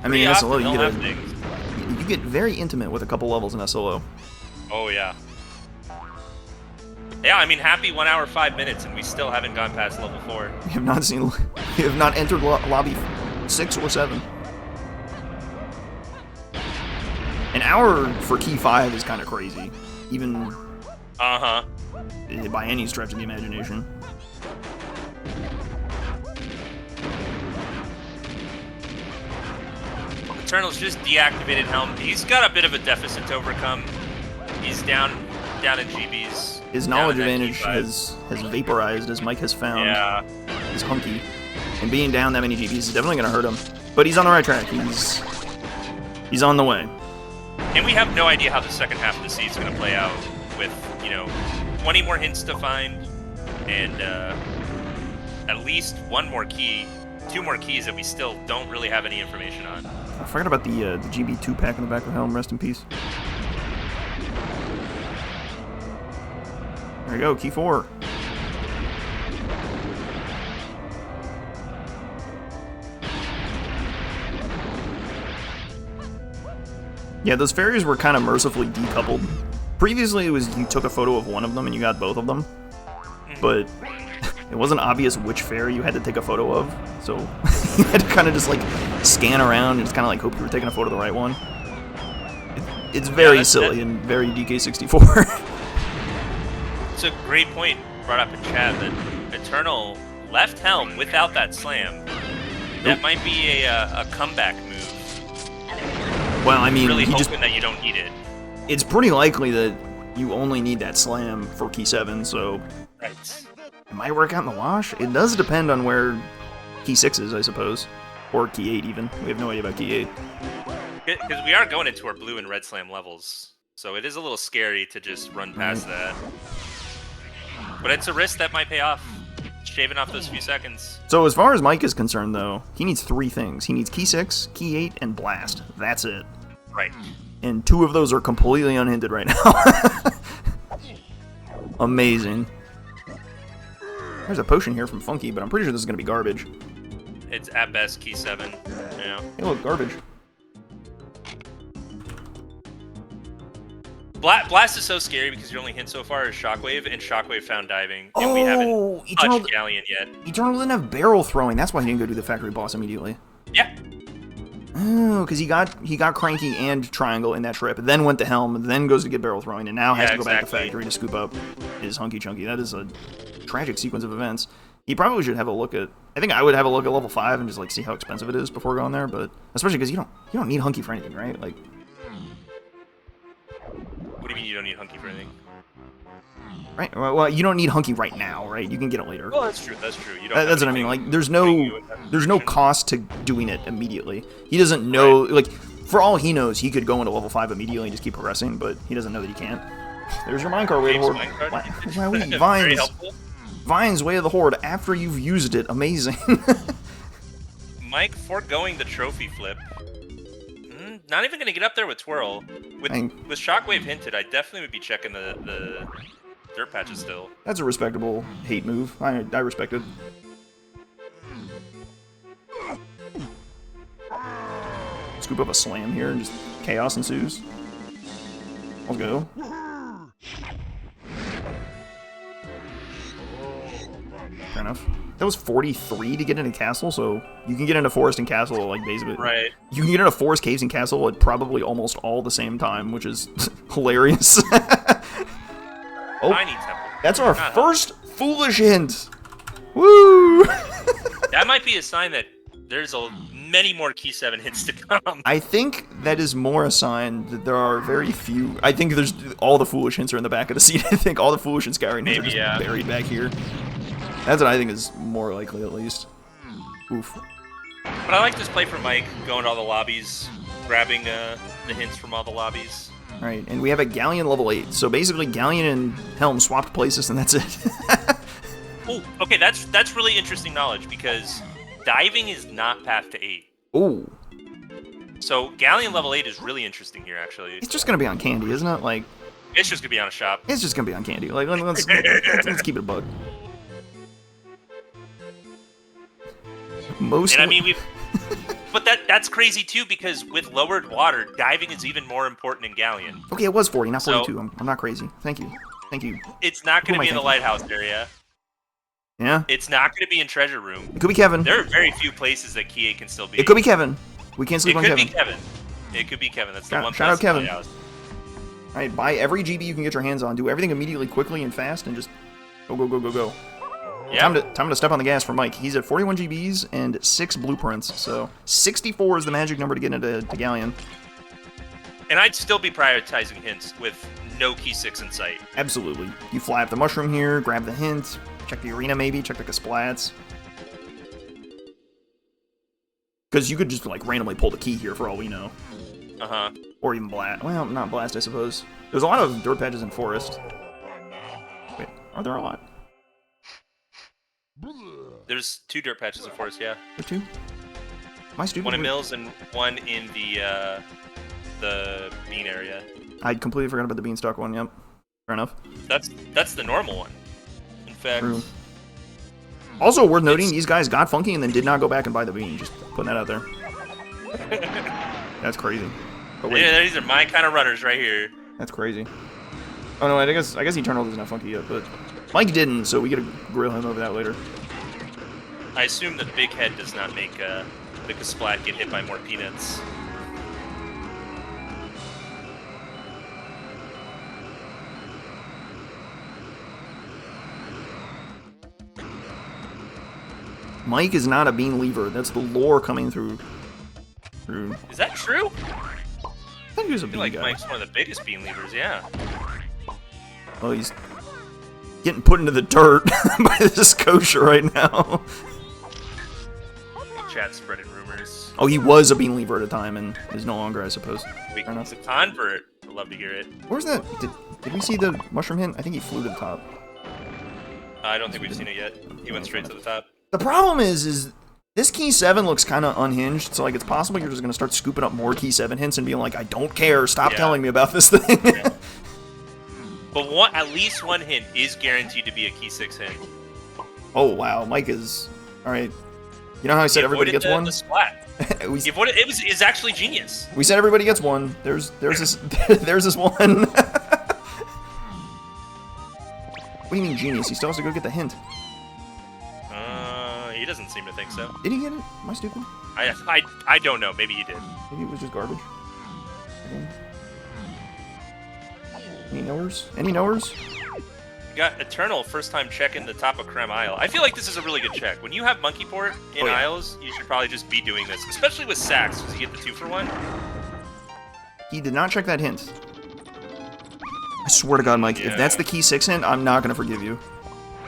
I mean, in SLO, you get very intimate with a couple levels in SLO. Oh, yeah. Yeah, I mean, happy 1 hour, 5 minutes, and we still haven't gone past level 4. We have not seen... We have not entered lobby 6 or 7. An hour for key 5 is kind of crazy. Even... by any stretch of the imagination. Eternal's just deactivated Helm. He's got a bit of a deficit to overcome. He's down in GBs. His knowledge advantage has vaporized, as Mike has found. Yeah. He's hunky. And being down that many GBs is definitely going to hurt him. But he's on the right track. He's on the way. And we have no idea how the second half of the seed's going to play out with, 20 more hints to find and at least one more key, 2 more keys that we still don't really have any information on. I forgot about the GB 2-pack in the back of Helm. Rest in peace. There you go, key 4. Yeah, those fairies were kind of mercifully decoupled. Previously, it was you took a photo of one of them and you got both of them, but it wasn't obvious which fairy you had to take a photo of, so you had to kind of just like scan around and just kind of like hope you were taking a photo of the right one. It's very silly and very DK64. It's a great point brought up in chat that Eternal left Helm without that slam. That might be a comeback move. Well, I mean, really hoping that you don't need it. It's pretty likely that you only need that slam for key 7, so right. It might work out in the wash. It does depend on where key 6 is, I suppose, or key 8 even. We have no idea about key 8. Because we are going into our blue and red slam levels, so it is a little scary to just run past that. But it's a risk that might pay off, shaving off those few seconds. So as far as Mike is concerned, though, he needs 3 things. He needs key 6, key 8, and blast. That's it. Right. And 2 of those are completely unhindered right now. Amazing. There's a potion here from Funky, but I'm pretty sure this is going to be garbage. It's at best key 7. Yeah. Hey, look, garbage. Blast is so scary because your only hint so far is Shockwave, and Shockwave found diving, and we haven't touched Galleon yet. Eternal didn't have barrel throwing. That's why he didn't go do the factory boss immediately. Yeah. Oh, because he got cranky and triangle in that trip, then went to Helm, then goes to get barrel throwing, and now has to go back to factory to scoop up his hunky chunky. That is a tragic sequence of events. He probably should have a look at. I think I would have a look at level 5 and just like see how expensive it is before going there. But especially because you don't need hunky for anything, right? Like. What do you mean you don't need hunky for anything? Right. Well, you don't need hunky right now, right? You can get it later. Well, that's true. That's true. You don't. That's what I mean. Like, there's no cost to doing it immediately. He doesn't know. Right. Like, for all he knows, he could go into level 5 immediately and just keep progressing, but he doesn't know that he can't. There's your minecart, Way of the Horde. Vines. Vines, Way of the Horde. After you've used it, amazing. Mike foregoing the trophy flip. Not even gonna get up there with Twirl. With Shockwave hinted, I definitely would be checking the dirt patches still. That's a respectable hate move. I respect it. Scoop up a slam here and just chaos ensues. Let's go. Fair enough. That was 43 to get into castle, so you can get into forest and castle like basically. Right. You can get into forest, caves, and castle at probably almost all the same time, which is hilarious. Oh, that's our first foolish hint. Woo! That might be a sign that there's many more key 7 hits to come. I think that is more a sign that there are very few. I think there's all the foolish hints are in the back of the seat. I think all the foolish and scouring hints are just buried back here. That's what I think is more likely, at least. Oof. But I like this play from Mike, going to all the lobbies, grabbing the hints from all the lobbies. Right, and we have a Galleon level 8. So basically, Galleon and Helm swapped places, and that's it. Oh, okay, that's really interesting knowledge, because diving is not path to 8. Oh. So Galleon level 8 is really interesting here, actually. It's just going to be on candy, isn't it? Like, it's just going to be on a shop. It's just going to be on candy. Like, let's keep it a bug. And I mean, but that's crazy too, because with lowered water, diving is even more important in Galleon. Okay, it was 40, not 42. So, I'm not crazy. Thank you. It's not going to be in the lighthouse area. Yeah? It's not going to be in treasure room. It could be Kevin. There are very few places that Key 8 can still be. It could be Kevin. We can't sleep on Kevin. It could be Kevin. It could be Kevin. That's the one place. Shout out Kevin. Alright, buy every GB you can get your hands on. Do everything immediately, quickly, and fast, and just go. Yeah. Time to step on the gas for Mike. He's at 41 GBs and 6 blueprints, so 64 is the magic number to get into Galleon. And I'd still be prioritizing hints with no key 6 in sight. Absolutely. You fly up the mushroom here, grab the hint, check the arena maybe, check the splats. Because you could just like randomly pull the key here for all we know. Uh-huh. Or even blast. Well, not blast, I suppose. There's a lot of dirt patches in forest. Wait, are there a lot? There's 2 dirt patches in forest, yeah. There 2? Am I stupid? One in Mills and one in the bean area. I completely forgot about the beanstalk one, yep. Fair enough. That's the normal one. In fact, True. Also worth noting, these guys got funky and then did not go back and buy the bean. Just putting that out there. That's crazy. But wait, yeah, these are my kind of runners right here. that's crazy. Oh no, I guess Eternal doesn't have funky yet, but Mike didn't, so we gotta grill him over that later. I assume that Big Head does not make a splat get hit by more peanuts. Mike is not a bean lever. That's the lore coming through. Is that true? I think he was a I bean feel like guy. Mike's one of the biggest bean levers, yeah. Well, he's getting put into the dirt by this kosher right now. Chat spreading rumors. Oh, he was a bean lever at a time and is no longer, I suppose. We Fair enough. He's a convert. I'd love to hear it. Where's that? Did we see the mushroom hint? I think he flew to the top. I don't think we've seen it yet. He went straight to the top. The problem is this key 7 looks kind of unhinged, so like it's possible you're just gonna start scooping up more key 7 hints and being like, I don't care, stop Yeah. telling me about this thing. Yeah. But at least one hint is guaranteed to be a key 6 hint. Oh wow, Mike is all right. You know how I said everybody gets one? The splat. It's actually genius. We said everybody gets one. There's this there's this one. What do you mean genius? He still has to go get the hint. He doesn't seem to think so. Did he get it? Am I stupid? I don't know. Maybe he did. Maybe it was just garbage. Any knowers? Any knowers? You got Eternal first time checking the top of Creme Isle. I feel like this is a really good check. When you have Monkey Port in Oh, yeah. Isles, you should probably just be doing this, especially with Sacks, because you get the 2-for-1. He did not check that hint. I swear to God, Mike, if that's the key 6 hint, I'm not gonna forgive you.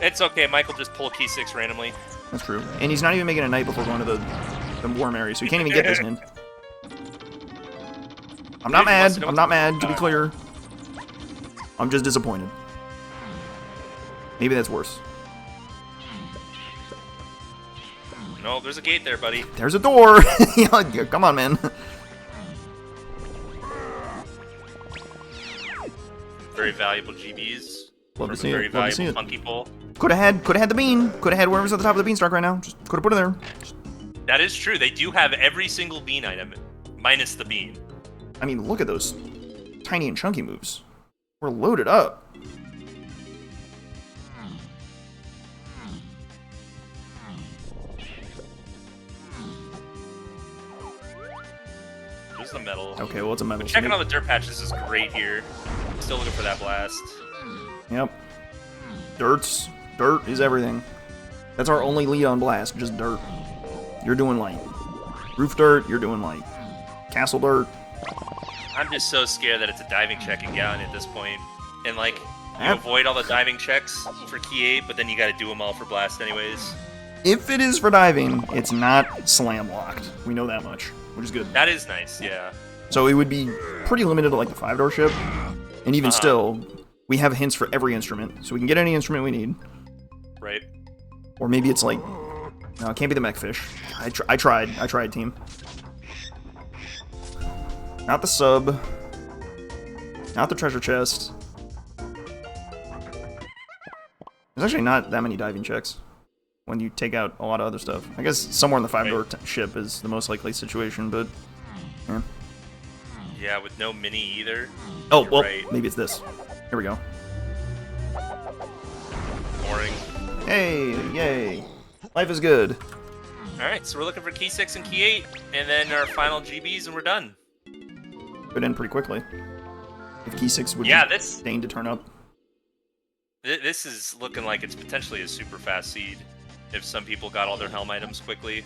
It's okay. Michael just pull key 6 randomly. That's true. And he's not even making a night before going to the warm area, so he can't even get this hint. I'm not mad. I'm not mad, to be clear. I'm just disappointed. Maybe that's worse. No, there's a gate there, buddy. There's a door! Come on, man. Very valuable GBs. Love to from see a very it. Love to see valuable it. Monkey Pull. Could have had the bean. Could have had whatever's at the top of the beanstalk right now. Just could have put it there. That is true. They do have every single bean item, minus the bean. I mean, look at those tiny and chunky moves. We're loaded up. There's the metal. Okay, well, it's a metal. Checking on the dirt patches is great here. Still looking for that blast. Yep. Dirt is everything. That's our only lead on blast, just dirt. You're doing light. Roof dirt, you're doing light. Castle dirt. I'm just so scared that it's a diving check in Galleon at this point. And like, you Yep. avoid all the diving checks for key 8, but then you gotta do them all for blast anyways. If it is for diving, it's not slam locked. We know that much, which is good. That is nice, yeah. So it would be pretty limited to like the 5-door ship. And even still, we have hints for every instrument. So we can get any instrument we need. Right. Or maybe it's like, no, it can't be the mech fish. I tried, team. Not the sub. Not the treasure chest. There's actually not that many diving checks when you take out a lot of other stuff. I guess somewhere in the 5-door ship is the most likely situation, but yeah. Yeah, with no mini either. Oh, You're well, right. maybe it's this. Here we go. Boring. Hey, yay. Life is good. Alright, so we're looking for key 6 and key 8, and then our final GBs, and we're done. Could end pretty quickly. If key 6 would Yeah, this deign to turn up. This is looking like it's potentially a super fast seed if some people got all their Helm items quickly.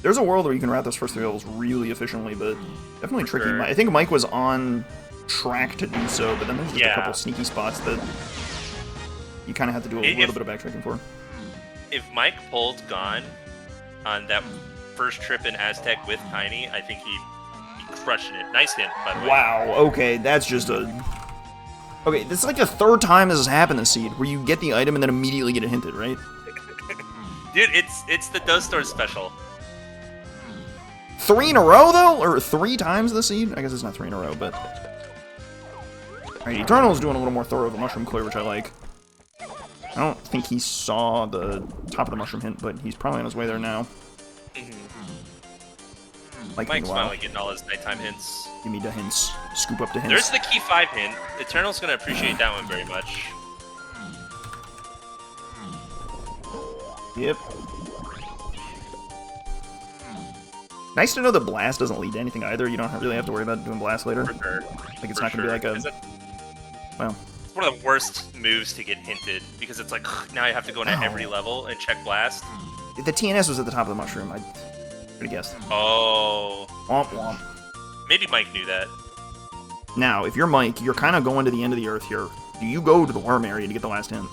There's a world where you can route those first 3 levels really efficiently, but definitely tricky. Sure. I think Mike was on track to do so, but then there's just a couple sneaky spots that you kind of have to do a little bit of backtracking for. If Mike pulled Gone on that first trip in Aztec with Tiny, I think he'd be crushing it. Nice hint, by the way. Wow, okay, that's just a... Okay, this is like the 3rd time this has happened this seed, where you get the item and then immediately get it hinted, right? Dude, it's the Doe Store special. 3 in a row, though? Or 3 times the seed? I guess it's not 3 in a row, but... Alright, Eternal's doing a little more thorough of a mushroom clear, which I like. I don't think he saw the top of the mushroom hint, but he's probably on his way there now. Like Mike's finally getting all his nighttime hints. Give me the hints. Scoop up the hints. There's the key 5 hint. Eternal's gonna appreciate that one very much. Yep. Nice to know that blast doesn't lead to anything either. You don't really have to worry about doing blast later. For sure. Like it's not gonna be like a... Well... It's one of the worst moves to get hinted, because it's like, now I have to go into every level and check blast. The TNS was at the top of the mushroom. I could have guessed. Oh. Womp womp. Maybe Mike knew that. Now, if you're Mike, you're kind of going to the end of the earth here. Do you go to the worm area to get the last hint?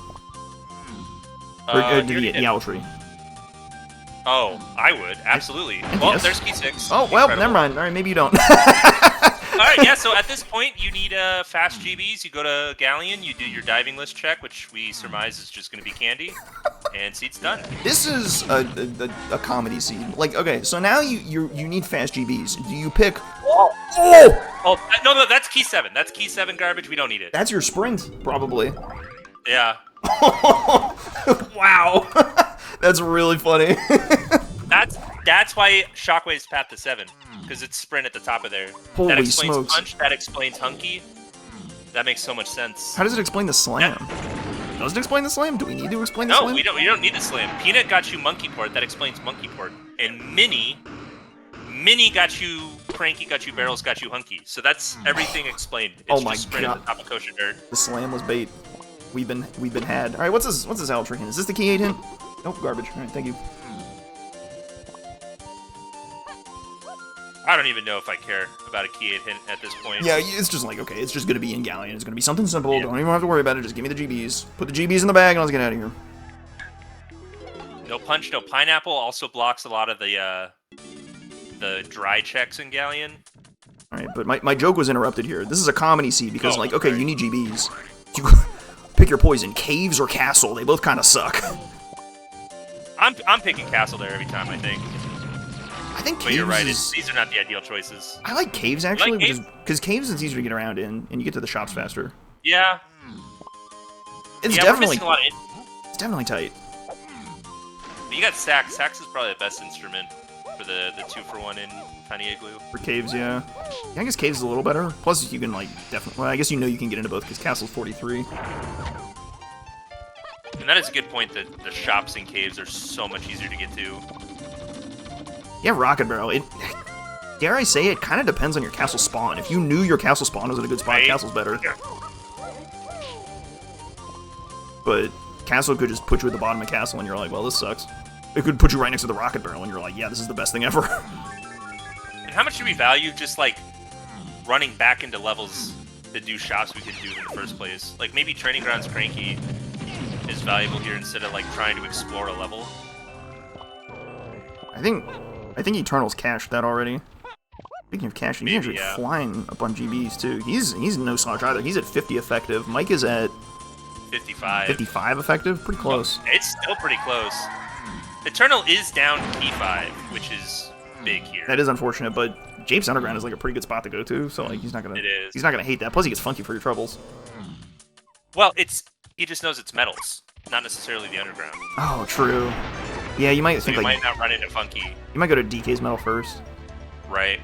Or to the owl tree? Oh, I would, absolutely. Well, there's key 6. Oh, well, Incredible. never mind. Alright, maybe you don't. Alright, yeah, so at this point, you need fast GBs. You go to Galleon, you do your diving list check, which we surmise is just going to be candy, and seed's done. This is a comedy seed. Like, okay, so now you need fast GBs. Do you pick... Oh, no, that's key 7. That's key 7 garbage. We don't need it. That's your sprint, probably. Yeah. Wow. That's really funny. That's why Shockwave's path to 7, because it's sprint at the top of there. Holy that explains smokes. punch, that explains hunky. That makes so much sense. How does it explain the slam? Does it explain the slam? Do we need to explain the slam? No, we don't need the slam. Peanut got you monkey port, that explains monkey port. And Minnie got you cranky, got you barrels, got you hunky. So that's everything explained. It's Oh my just sprint God. at the top of kosher dirt. The slam was bait. We've been had. All right, what's this owl tree hint? Is this the key 8 hint? Nope, garbage. All right, thank you. I don't even know if I care about a key 8 hint at this point. Yeah, it's just like, okay, it's just gonna be in Galleon. It's gonna be something simple. Yeah. Don't even have to worry about it. Just give me the GBs. Put the GBs in the bag and let's get out of here. No punch, no pineapple. Also blocks a lot of the dry checks in Galleon. All right, but my joke was interrupted here. This is a comedy seed because, like, okay, sorry. you need GBs. You pick your poison. Caves or castle. They both kind of suck. I'm picking castle there every time, I think. I think But caves you're right, is... these are not the ideal choices. I like caves, actually, caves? because caves is easier to get around in, and you get to the shops faster. Yeah. It's We're definitely... missing a lot of It's definitely tight. But you got Sax. Sax is probably the best instrument for the 2-for-1 in Tiny Igloo. For caves, yeah. I guess caves is a little better. Plus, you can, like, definitely... Well, I guess you know you can get into both, because castle's 43. And that is a good point that the shops in caves are so much easier to get to. Yeah, Rocket Barrel. It... Dare I say, it kind of depends on your castle spawn. If you knew your castle spawn was at a good spot, Right. castle's better. But castle could just put you at the bottom of castle, and you're like, well, this sucks. It could put you right next to the Rocket Barrel, and you're like, yeah, this is the best thing ever. And how much do we value just, like, running back into levels to do shops we could do in the first place? Like, maybe Training Grounds Cranky is valuable here instead of, like, trying to explore a level. I think Eternal's cashed that already. Speaking of cashing, he's actually flying up on GBs, too. He's no slouch either. He's at 50 effective. Mike is at... 55. 55 effective? Pretty close. It's still pretty close. Eternal is down to key 5, which is big here. That is unfortunate, but Japes Underground is like a pretty good spot to go to, so like he's not gonna hate that. Plus he gets funky for your troubles. Well, he just knows it's metals, not necessarily the underground. Oh, true. Yeah, you might think you like might not run into funky. You might go to DK's metal first. Right.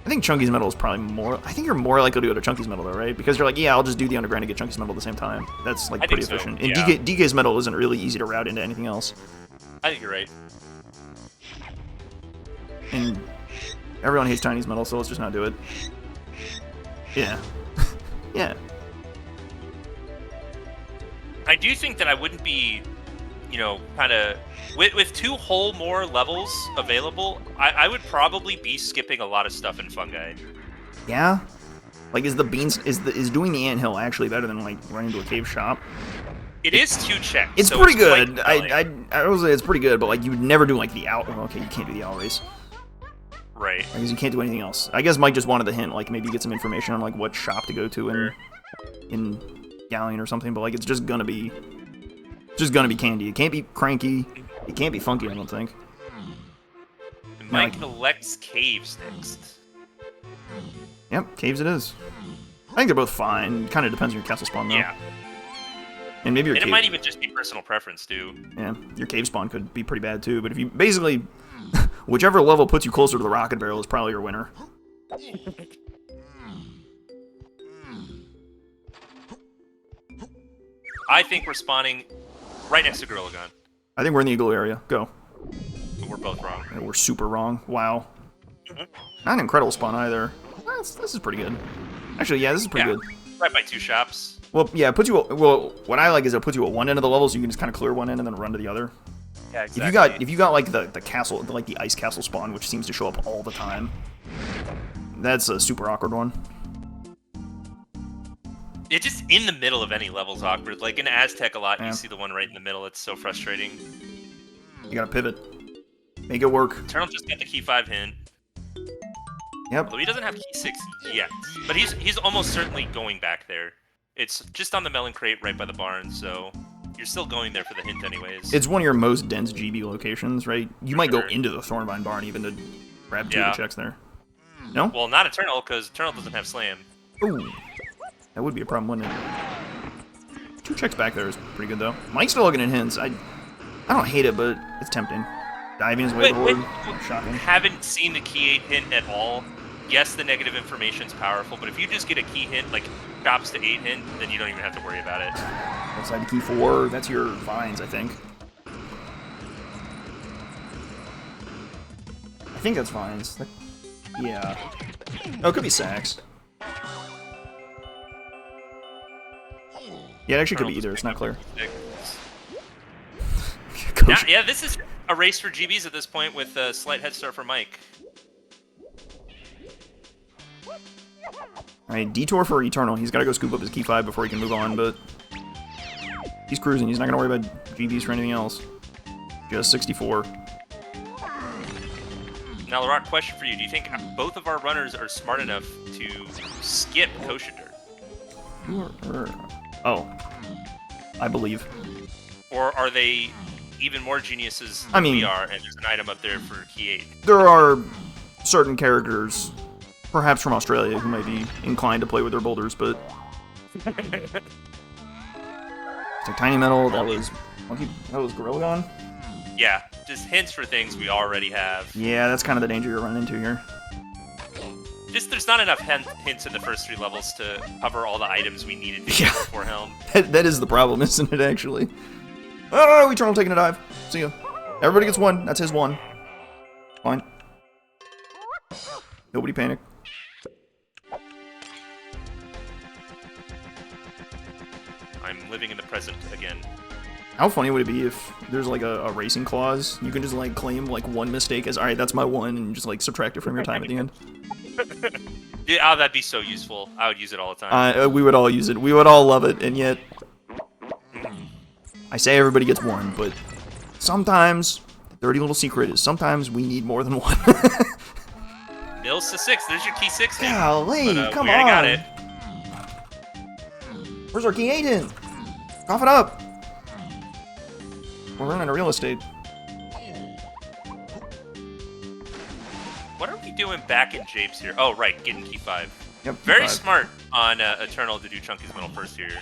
I think Chunky's metal is probably more. I think you're more likely to go to Chunky's metal though, right? Because you're like, yeah, I'll just do the underground and get Chunky's metal at the same time. That's like pretty efficient. And yeah. DK's metal isn't really easy to route into anything else. I think you're right. And everyone hates Tiny's metal, so let's just not do it. Yeah. Yeah. I do think that I wouldn't be, you know, kind of with 2 whole more levels available. I would probably be skipping a lot of stuff in Fungi. Yeah. Like, is doing the anthill actually better than like running to a cave shop? It is 2 checks. It's so pretty it's good. I would say it's pretty good, but like you would never do like the owl. Well, okay, you can't do the owl race. Right. Because you can't do anything else. I guess Mike just wanted the hint, like maybe get some information on like what shop to go to in Galleon or something. But like it's just gonna be candy. It can't be cranky. It can't be funky. I don't think. Mike elects caves next. Yep, caves it is. I think they're both fine. Kind of depends on your castle spawn though. Yeah. And maybe your it might even just be personal preference too. Yeah, your cave spawn could be pretty bad too. But if you basically, whichever level puts you closer to the rocket barrel is probably your winner. I think we're spawning right next to Gorilla Gun. I think we're in the igloo area. Go. But we're both wrong. We're super wrong. Wow. Not an incredible spawn either. This is pretty good. Actually, yeah, this is pretty good. Right by 2 shops. Well, yeah, it puts you. Well, what I like is it puts you at one end of the level, so you can just kind of clear one end and then run to the other. Yeah, exactly. If you got like the castle, like the ice castle spawn, which seems to show up all the time, that's a super awkward one. It's just in the middle of any level's awkward. Like in Aztec a lot, Yeah. you see the one right in the middle. It's so frustrating. You gotta pivot, make it work. Eternal just got the key 5 hint. Yep. Although he doesn't have key 6 yet, but he's almost certainly going back there. It's just on the melon crate right by the barn, so you're still going there for the hint anyways. It's one of your most dense GB locations, right? You might go Sure. into the Thornvine barn even to grab 2 Yeah. of the checks there. No? Well, not Eternal, because Eternal doesn't have Slam. Ooh. That would be a problem, wouldn't it? 2 checks back there is pretty good, though. Mike's still looking at hints. I don't hate it, but it's tempting. Diving his way forward. Shocking. Haven't seen the key 8 hint at all. Yes, the negative information's powerful, but if you just get a key hint, like chops to 8 hint, then you don't even have to worry about it. Outside the key 4, that's your vines, I think. I think that's vines. Yeah. Oh, it could be sacks. Yeah, it actually could be either. It's not clear. Yeah, this is a race for GBs at this point with a slight head start for Mike. Alright, detour for Eternal. He's got to go scoop up his key 5 before he can move on, but he's cruising. He's not going to worry about GBs for anything else. Just 64. Now, Larock, question for you. Do you think both of our runners are smart enough to skip Koshinder? Oh. I believe. Or are they even more geniuses than we are, and there's an item up there for key 8? There are certain characters, perhaps from Australia, who might be inclined to play with their boulders, but... It's like Tiny Metal, that was Gorilla Gun? Yeah, just hints for things we already have. Yeah, that's kind of the danger you're running into here. Just there's not enough hints in the first 3 levels to cover all the items we needed to get before Helm. That is the problem, isn't it, actually? Oh, Eternal taking a dive. See ya. Everybody gets 1. That's his 1. Fine. Nobody panic. I'm living in the present again. How funny would it be if there's like a racing clause? You can just like claim like 1 mistake as, alright, that's my 1, and just like subtract it from your time at the end. Yeah, oh, that'd be so useful. I would use it all the time. We would all use it. We would all love it, and yet... I say everybody gets 1, but sometimes, the dirty little secret is sometimes we need more than 1. Mills to 6. There's your key 6 hit. Golly, come we on. already got it. Where's our key 8 in? Cough it up. We're running out of real estate. What are we doing back in Japes here? Oh, right, getting key 5. Yep. Very 5. smart on Eternal to do Chunky's Metal first here.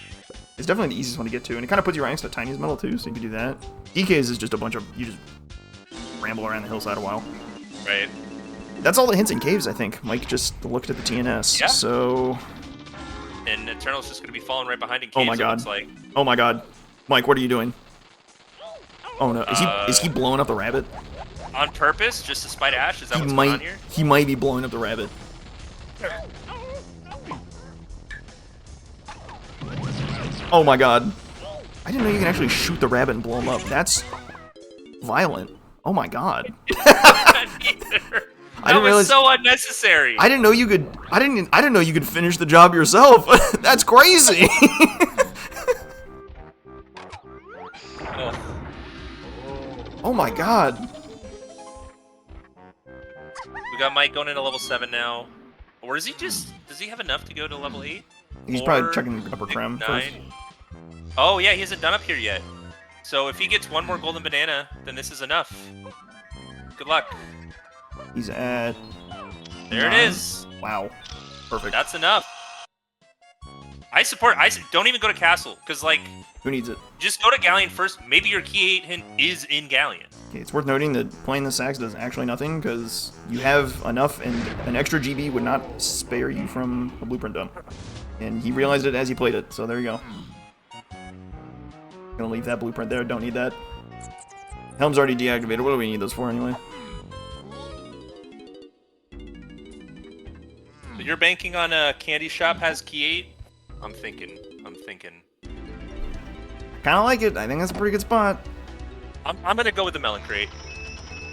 It's definitely the easiest one to get to, and it kind of puts you right next to Tiny's Metal too, so you can do that. DK's is just a bunch of, you just ramble around the hillside a while. Right. That's all the hints in caves, I think. Mike just looked at the TNS, yeah. So... And Eternal's just going to be falling right behind in caves, Oh my god. like. Oh my god. Mike, what are you doing? Oh no, is he blowing up the rabbit? On purpose, just to spite Ash? Is that what's going on here? He might be blowing up the rabbit. Oh my god. I didn't know you can actually shoot the rabbit and blow him up. That's violent. Oh my god. That was so unnecessary. I didn't know you could. I didn't know you could finish the job yourself. That's crazy. Oh my god. We got Mike going into level 7 now. Or is he just... Does he have enough to go to level 8? He's probably checking upper creme first. Oh yeah, he hasn't done up here yet. So if he gets one more golden banana, then this is enough. Good luck. He's at... There 9. it is. Wow. Perfect. That's enough. Don't even go to castle, because like... Who needs it? Just go to Galleon first. Maybe your key 8 hint is in Galleon. Okay, it's worth noting that playing the sax does actually nothing, because you have enough, and an extra GB would not spare you from a blueprint dump. And he realized it as he played it, so there you go. Gonna leave that blueprint there, don't need that. Helm's already deactivated, what do we need those for anyway? So you're banking on a candy shop has key 8? I'm thinking. Kinda like it, I think that's a pretty good spot. I'm gonna go with the melon crate.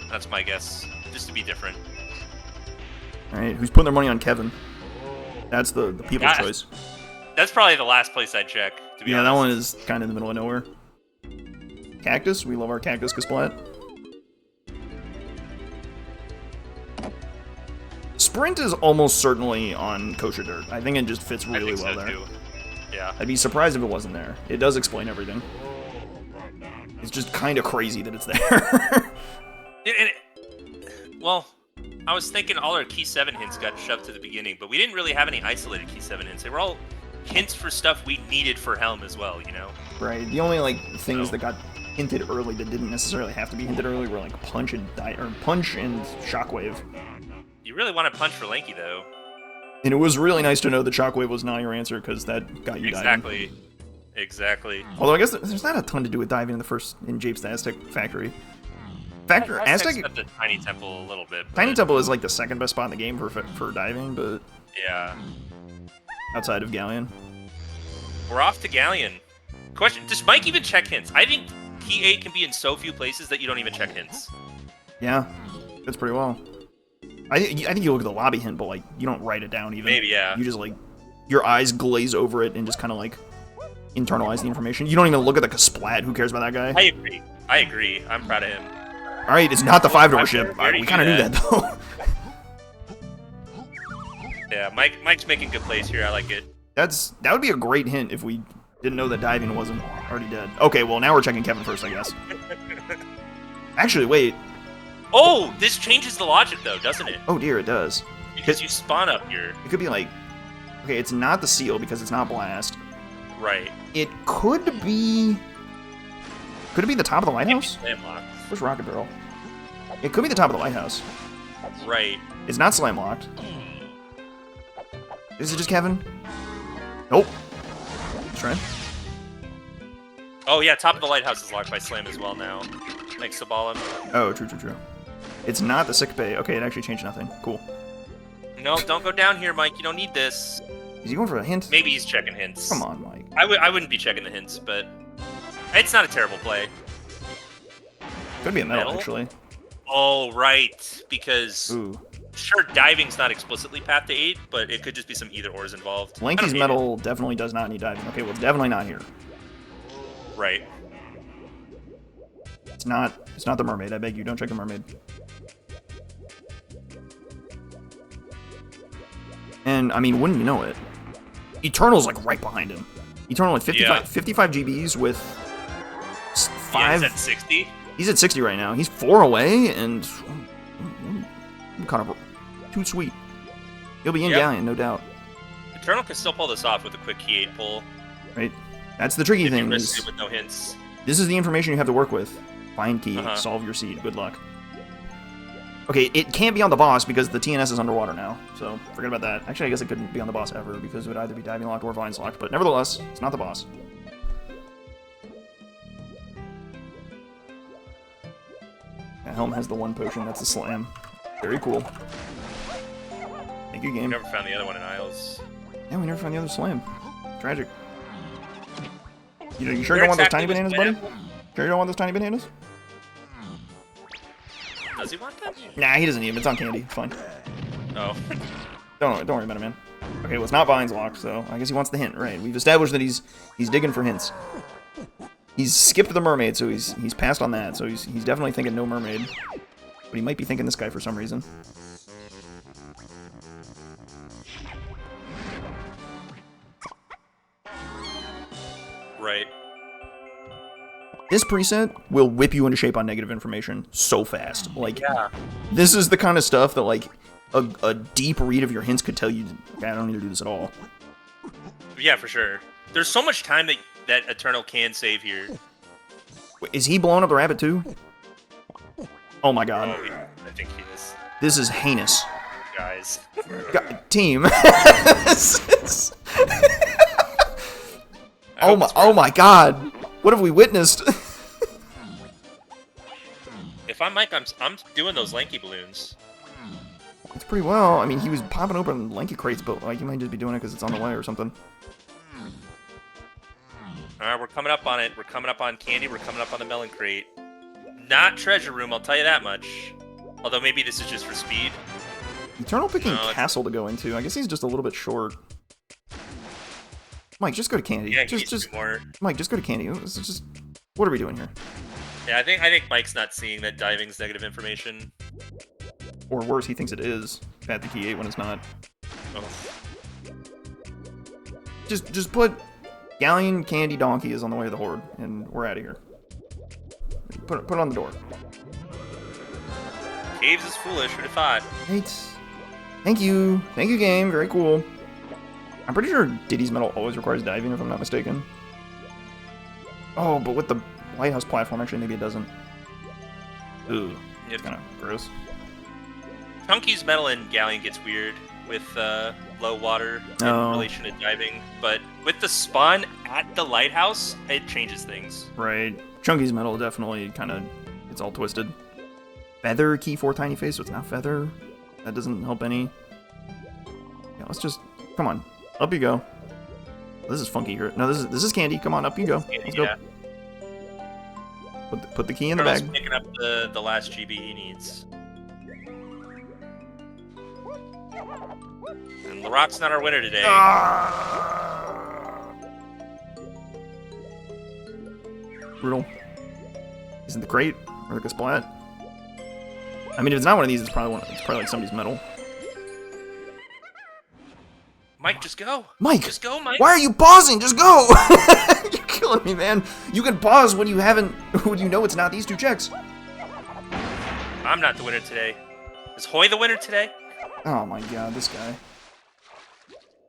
That's my guess, just to be different. Alright, who's putting their money on Kevin? That's the people's choice. That's probably the last place I'd check, to be honest. That one is kind of in the middle of nowhere. Cactus, we love our cactus kasplat. Sprint is almost certainly on kosher dirt. I think it just fits really well there. Too. Yeah. I'd be surprised if it wasn't there. It does explain everything. It's just kind of crazy that it's there. Well, I was thinking all our key 7 hints got shoved to the beginning, but we didn't really have any isolated key 7 hints. They were all hints for stuff we needed for Helm as well, you know? Right. The only like things that got hinted early that didn't necessarily have to be hinted early were like punch and shockwave. You really want to punch for Lanky though. And it was really nice to know that shockwave was not your answer because that got you diving. Exactly. Although I guess there's not a ton to do with diving in Jape's Aztec Factory. Aztec the Tiny Temple a little bit. Tiny Temple is like the second best spot in the game for diving, but yeah, outside of Galleon. We're off to Galleon. Question: does Mike even check hints? I think key 8 can be in so few places that you don't even check hints. Yeah, that's pretty well. I think you look at the lobby hint, but like you don't write it down even. Maybe, yeah. You just like your eyes glaze over it and just kind of like internalize the information. You don't even look at the Kasplat. Who cares about that guy? I agree. I'm proud of him. All right, it's not the 5-door ship. We kind of knew that though. Yeah, Mike's making good plays here. I like it. That would be a great hint if we didn't know that diving wasn't already dead. Okay, well now we're checking Kevin first, I guess. Actually, wait. Oh, this changes the logic though, doesn't it? Oh dear, it does. Because you spawn up here. It could be like, okay, it's not the seal because it's not blast. Right. It could be. Could it be the top of the lighthouse? Slam locked. Where's Rocket Barrel? It could be the top of the lighthouse. Right. It's not slam locked. Is it just Kevin? Nope. Let's try. Oh yeah, top of the lighthouse is locked by slam as well now. Thanks to Ballin. Oh, true. It's not the sick bay. Okay, it actually changed nothing. Cool. No, don't go down here, Mike. You don't need this. Is he going for a hint? Maybe he's checking hints. Come on, Mike. I wouldn't be checking the hints, but it's not a terrible play. Could be a metal, actually. Oh, right. Because Ooh. Sure, diving's not explicitly path to 8, but it could just be some either-ors involved. Lanky's metal definitely does not need diving. Okay, well, it's definitely not here. Right. It's not the mermaid. I beg you, don't check the mermaid. And, I mean, wouldn't you know it? Eternal's, like, right behind him. Eternal with 55 GBs with 5... Yeah, he's at 60? He's at 60 right now. He's 4 away, and... kind of too sweet. He'll be in Galleon, no doubt. Eternal can still pull this off with a quick key 8 pull. Right? That's the tricky thing. Risk it with no hints. This is the information you have to work with. Find key, solve your seed. Good luck. Okay, it can't be on the boss because the TNS is underwater now, so forget about that. Actually, I guess it couldn't be on the boss ever because it would either be diving locked or vines locked, but nevertheless, it's not the boss. Yeah, Helm has the one potion, that's the slam. Very cool. Thank you, game. We never found the other one in Isles. Yeah, we never found the other slam. Tragic. You sure you don't want those tiny bananas, buddy? Sure you don't want those tiny bananas? Does he want them? Nah, he doesn't need them. It's on candy. It's fine. Oh. Don't worry about it, man. Okay, well, it's not Vine's locked, so I guess he wants the hint, right? We've established that he's digging for hints. He's skipped the mermaid, so he's passed on that. So he's definitely thinking no mermaid. But he might be thinking this guy for some reason. Right. This preset will whip you into shape on negative information so fast. Like, Yeah. this is the kind of stuff that, like, a deep read of your hints could tell you, I don't need to do this at all. Yeah, for sure. There's so much time that Eternal can save here. Wait, is he blowing up the rabbit too? Oh my god. Oh, yeah. I think he is. This is heinous. Guys. God, team. Oh my god. What have we witnessed? If I'm Mike, I'm doing those lanky balloons. It's pretty well. I mean, he was popping open lanky crates, but like, he might just be doing it because it's on the way or something. Alright, we're coming up on it. We're coming up on candy. We're coming up on the melon crate. Not treasure room, I'll tell you that much. Although maybe this is just for speed. Eternal picking No, castle to go into. I guess he's just a little bit short. Mike, just go to candy. Yeah, just more. Mike, just go to candy. This is just, what are we doing here? Yeah, I think Mike's not seeing that diving's negative information. Or worse, he thinks it is. At the key 8 when it's not. Oh. Just put Galleon, Candy, Donkey is on the way to the Horde, and we're out of here. Put it on the door. Caves is foolish, who'd have thought? Right. Thank you, game. Very cool. I'm pretty sure Diddy's Metal always requires diving, if I'm not mistaken. Oh, but with the lighthouse platform, actually, maybe it doesn't. Ooh, it's kind of gross. Chunky's metal in Galleon gets weird with low water in relation to diving, but with the spawn at the lighthouse, it changes things. Right. Chunky's metal definitely kind of, it's all twisted. Feather key 4 tiny face, so it's not feather. That doesn't help any. Yeah, let's just, come on, up you go. This is funky here. No, this is candy. Come on, up you go. Let's go. Yeah. Put the key in the bag. Picking up the last GB he needs. And LaRock's not our winner today. Brutal. Is it the crate or the splat? I mean, if it's not one of these, it's probably like somebody's metal. Mike, just go. Mike, just go, Mike. Why are you pausing? Just go. You're killing me, man. You can pause when you know it's not these two checks. I'm not the winner today. Is Hoy the winner today? Oh my god, this guy.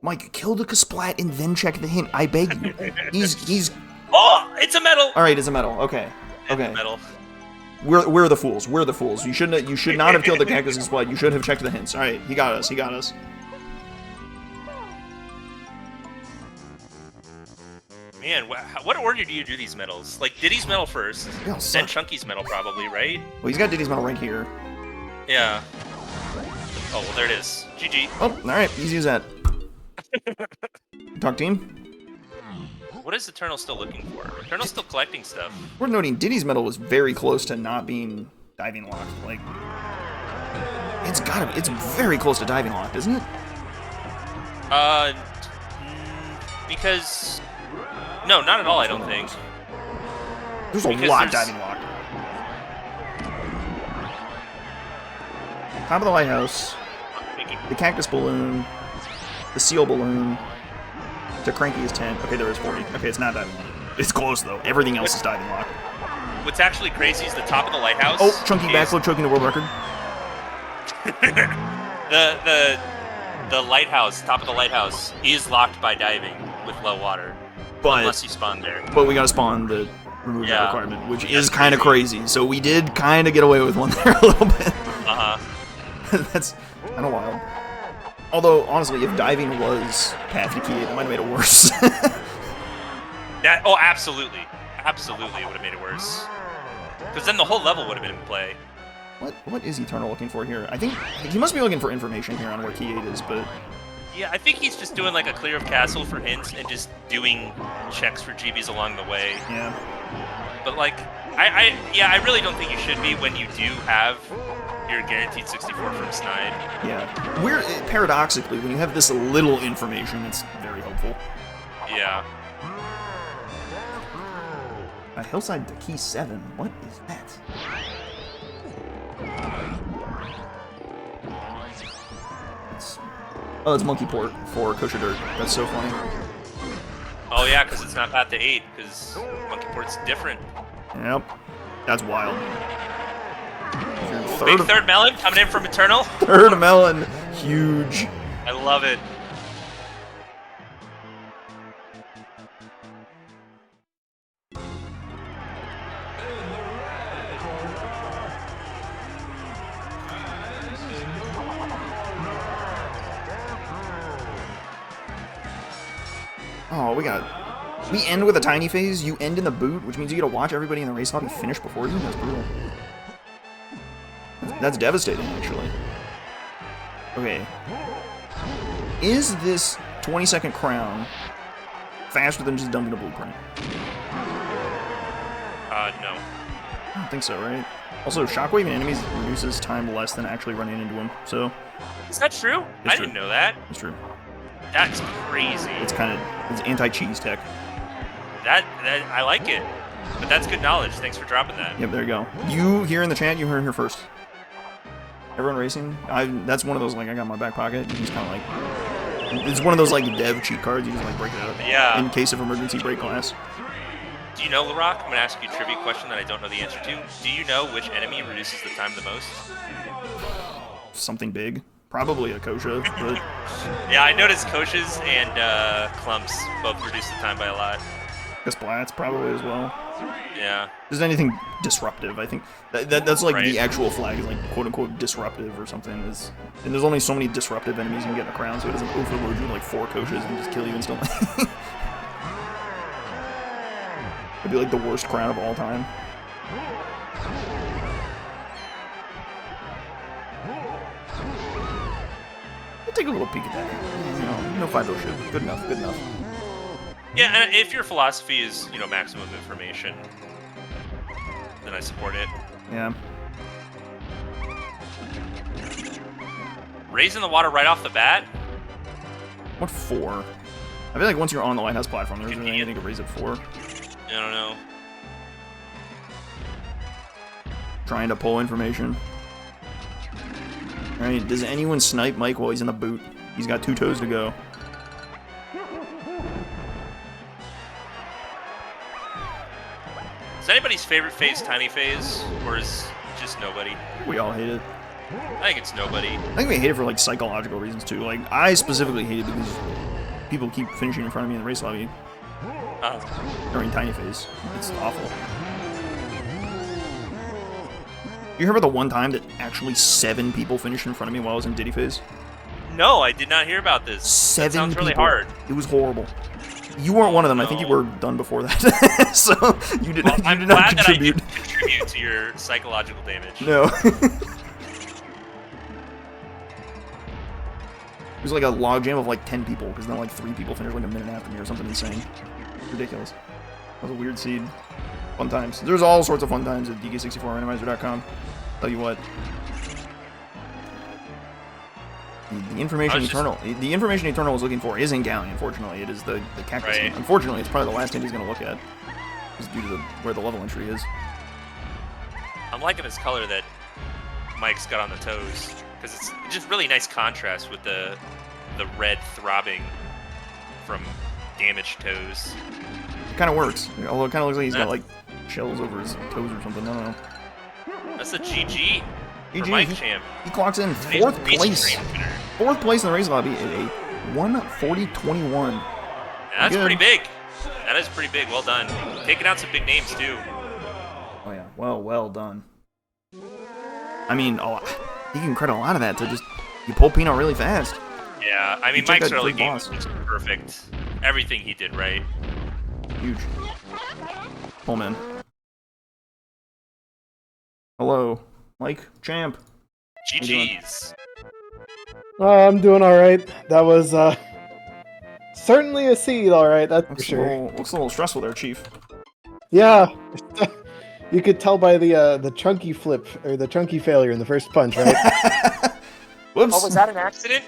Mike, kill the Kasplat and then check the hint. I beg you. He's. Oh, it's a medal. All right, it's a medal. Okay. Okay. It's a medal. We're the fools. We're the fools. You should not have killed the Cactus and Splat. You should have checked the hints. All right, he got us. He got us. Man, what order do you do these medals? Like Diddy's medal first, then Chunky's medal probably, right? Well, he's got Diddy's medal right here. Yeah. Oh, well, there it is. GG. Oh, all right. Easy as that. Talk team. What is Eternal still looking for? Eternal's still collecting stuff. We're noting Diddy's medal was very close to not being diving locked. Like, it's gotta be. It's very close to diving locked, isn't it? Because no, not at all. I don't think. There's a lot diving locked. Top of the lighthouse. The cactus balloon. The seal balloon. The cranky is 10. Okay, there is 40. Okay, it's not diving locked. It's close though. Everything else is diving locked. What's actually crazy is the top of the lighthouse. Oh, chunky backflip choking the world record. the lighthouse, top of the lighthouse, is locked by diving with low water. But unless you spawn there. But we gotta spawn the remove that requirement, which is kind of crazy. So we did kind of get away with one there a little bit. That's kind of wild. Although, honestly, if diving was path to key, it might have made it worse. Absolutely. Absolutely, it would have made it worse. Because then the whole level would have been in play. What is Eternal looking for here? I think he must be looking for information here on where key 8 is, but Yeah, I think he's just doing like a clear of castle for hints and just doing checks for GBs along the way. Yeah. But like, I really don't think you should be when you do have your guaranteed 64 from Snide. Yeah. Paradoxically, when you have this little information, it's very helpful. Yeah. Hillside to key 7. What is that? It's monkey port for kosher dirt. That's so funny. Oh yeah, because it's not path to 8, because monkey port's different. Yep. That's wild. Big third melon coming in from Eternal. Third melon. Huge. I love it. Oh, we end with a tiny phase, you end in the boot, which means you get to watch everybody in the race lobby finish before you. That's brutal. That's devastating, actually. Okay. Is this 20-second crown faster than just dumping a blueprint? No. I don't think so, right? Also, shockwaves enemies reduces time less than actually running into them, so... Is that true? I didn't know that. It's true. That's crazy. It's anti-cheese tech. That I like it. But that's good knowledge. Thanks for dropping that. Yep, there you go. You here in the chat, you heard it here first. Everyone racing, that's one of those, like, I got in my back pocket. You just kind of like, it's one of those like dev cheat cards. You just like break it up. Yeah. In case of emergency break class. Do you know, LaRock? I'm gonna ask you a trivia question that I don't know the answer to. Do you know which enemy reduces the time the most? Something big. Probably a Kosha, but... Yeah, I noticed Koshas and Clumps both reduce the time by a lot. Splats probably as well. Yeah. Is anything disruptive? I think that's like right. The actual flag is like quote unquote disruptive or something. And there's only so many disruptive enemies you can get in a crown, so it doesn't overload you with like 4 Koshas and just kill you instantly. It'd be like the worst crown of all time. I'll take a little peek at that. You know, no 5-0 shit. Good enough, good enough. Yeah, and if your philosophy is, you know, maximum information, then I support it. Yeah. Raising the water right off the bat? What for? I feel like once you're on the lighthouse platform, there's really anything to raise it for. I don't know. Trying to pull information. Alright, does anyone snipe Mike while he's in the boot? He's got 2 toes to go. Is anybody's favorite phase Tiny Phase, or is it just nobody? We all hate it. I think it's nobody. I think we hate it for like psychological reasons too. Like I specifically hate it because people keep finishing in front of me in the race lobby during Tiny Phase. It's awful. You heard about the one time that actually 7 people finished in front of me while I was in Diddy Phase? No, I did not hear about this. 7 that sounds really people. hard. It was horrible. You weren't one of them. No. I think you were done before that. So you did, Well, you I'm did not glad contribute. that I didn't contribute to your psychological damage. No. It was like a logjam of like 10 people, because then like 3 people finished like a minute after me or something insane. Ridiculous. That was a weird seed. Fun times. There's all sorts of fun times at DK64 Randomizer.com. Tell you what. The information Eternal is looking for is in Galleon, unfortunately. It is the cactus. Right. Unfortunately, it's probably the last thing he's going to look at. Just due to where the level entry is. I'm liking this color that Mike's got on the toes, because it's just really nice contrast with the red throbbing from damaged toes. It kind of works. Although it kind of looks like he's got like shells over his toes or something. I don't know. That's a GG. For GG. MikeChamp. He clocks in He's 4th race place. train winner. 4th place in the race lobby at a 1:40.21. Yeah, that's Good. pretty big. That is pretty big. Well done. Taking out some big names, too. Oh yeah, well done. I mean, you can credit a lot of that to just, you pull Pino really fast. Yeah, I mean, You took Mike's that early big game boss. was perfect. Everything he did right. Huge. Pullman. Hello, Mike Champ. GG's. I'm doing all right. That was certainly a seed, all right. That's for sure. Looks a little stressful there, Chief. Yeah, you could tell by the chunky flip or the chunky failure in the first punch, right? Whoops. Oh, was that an accident?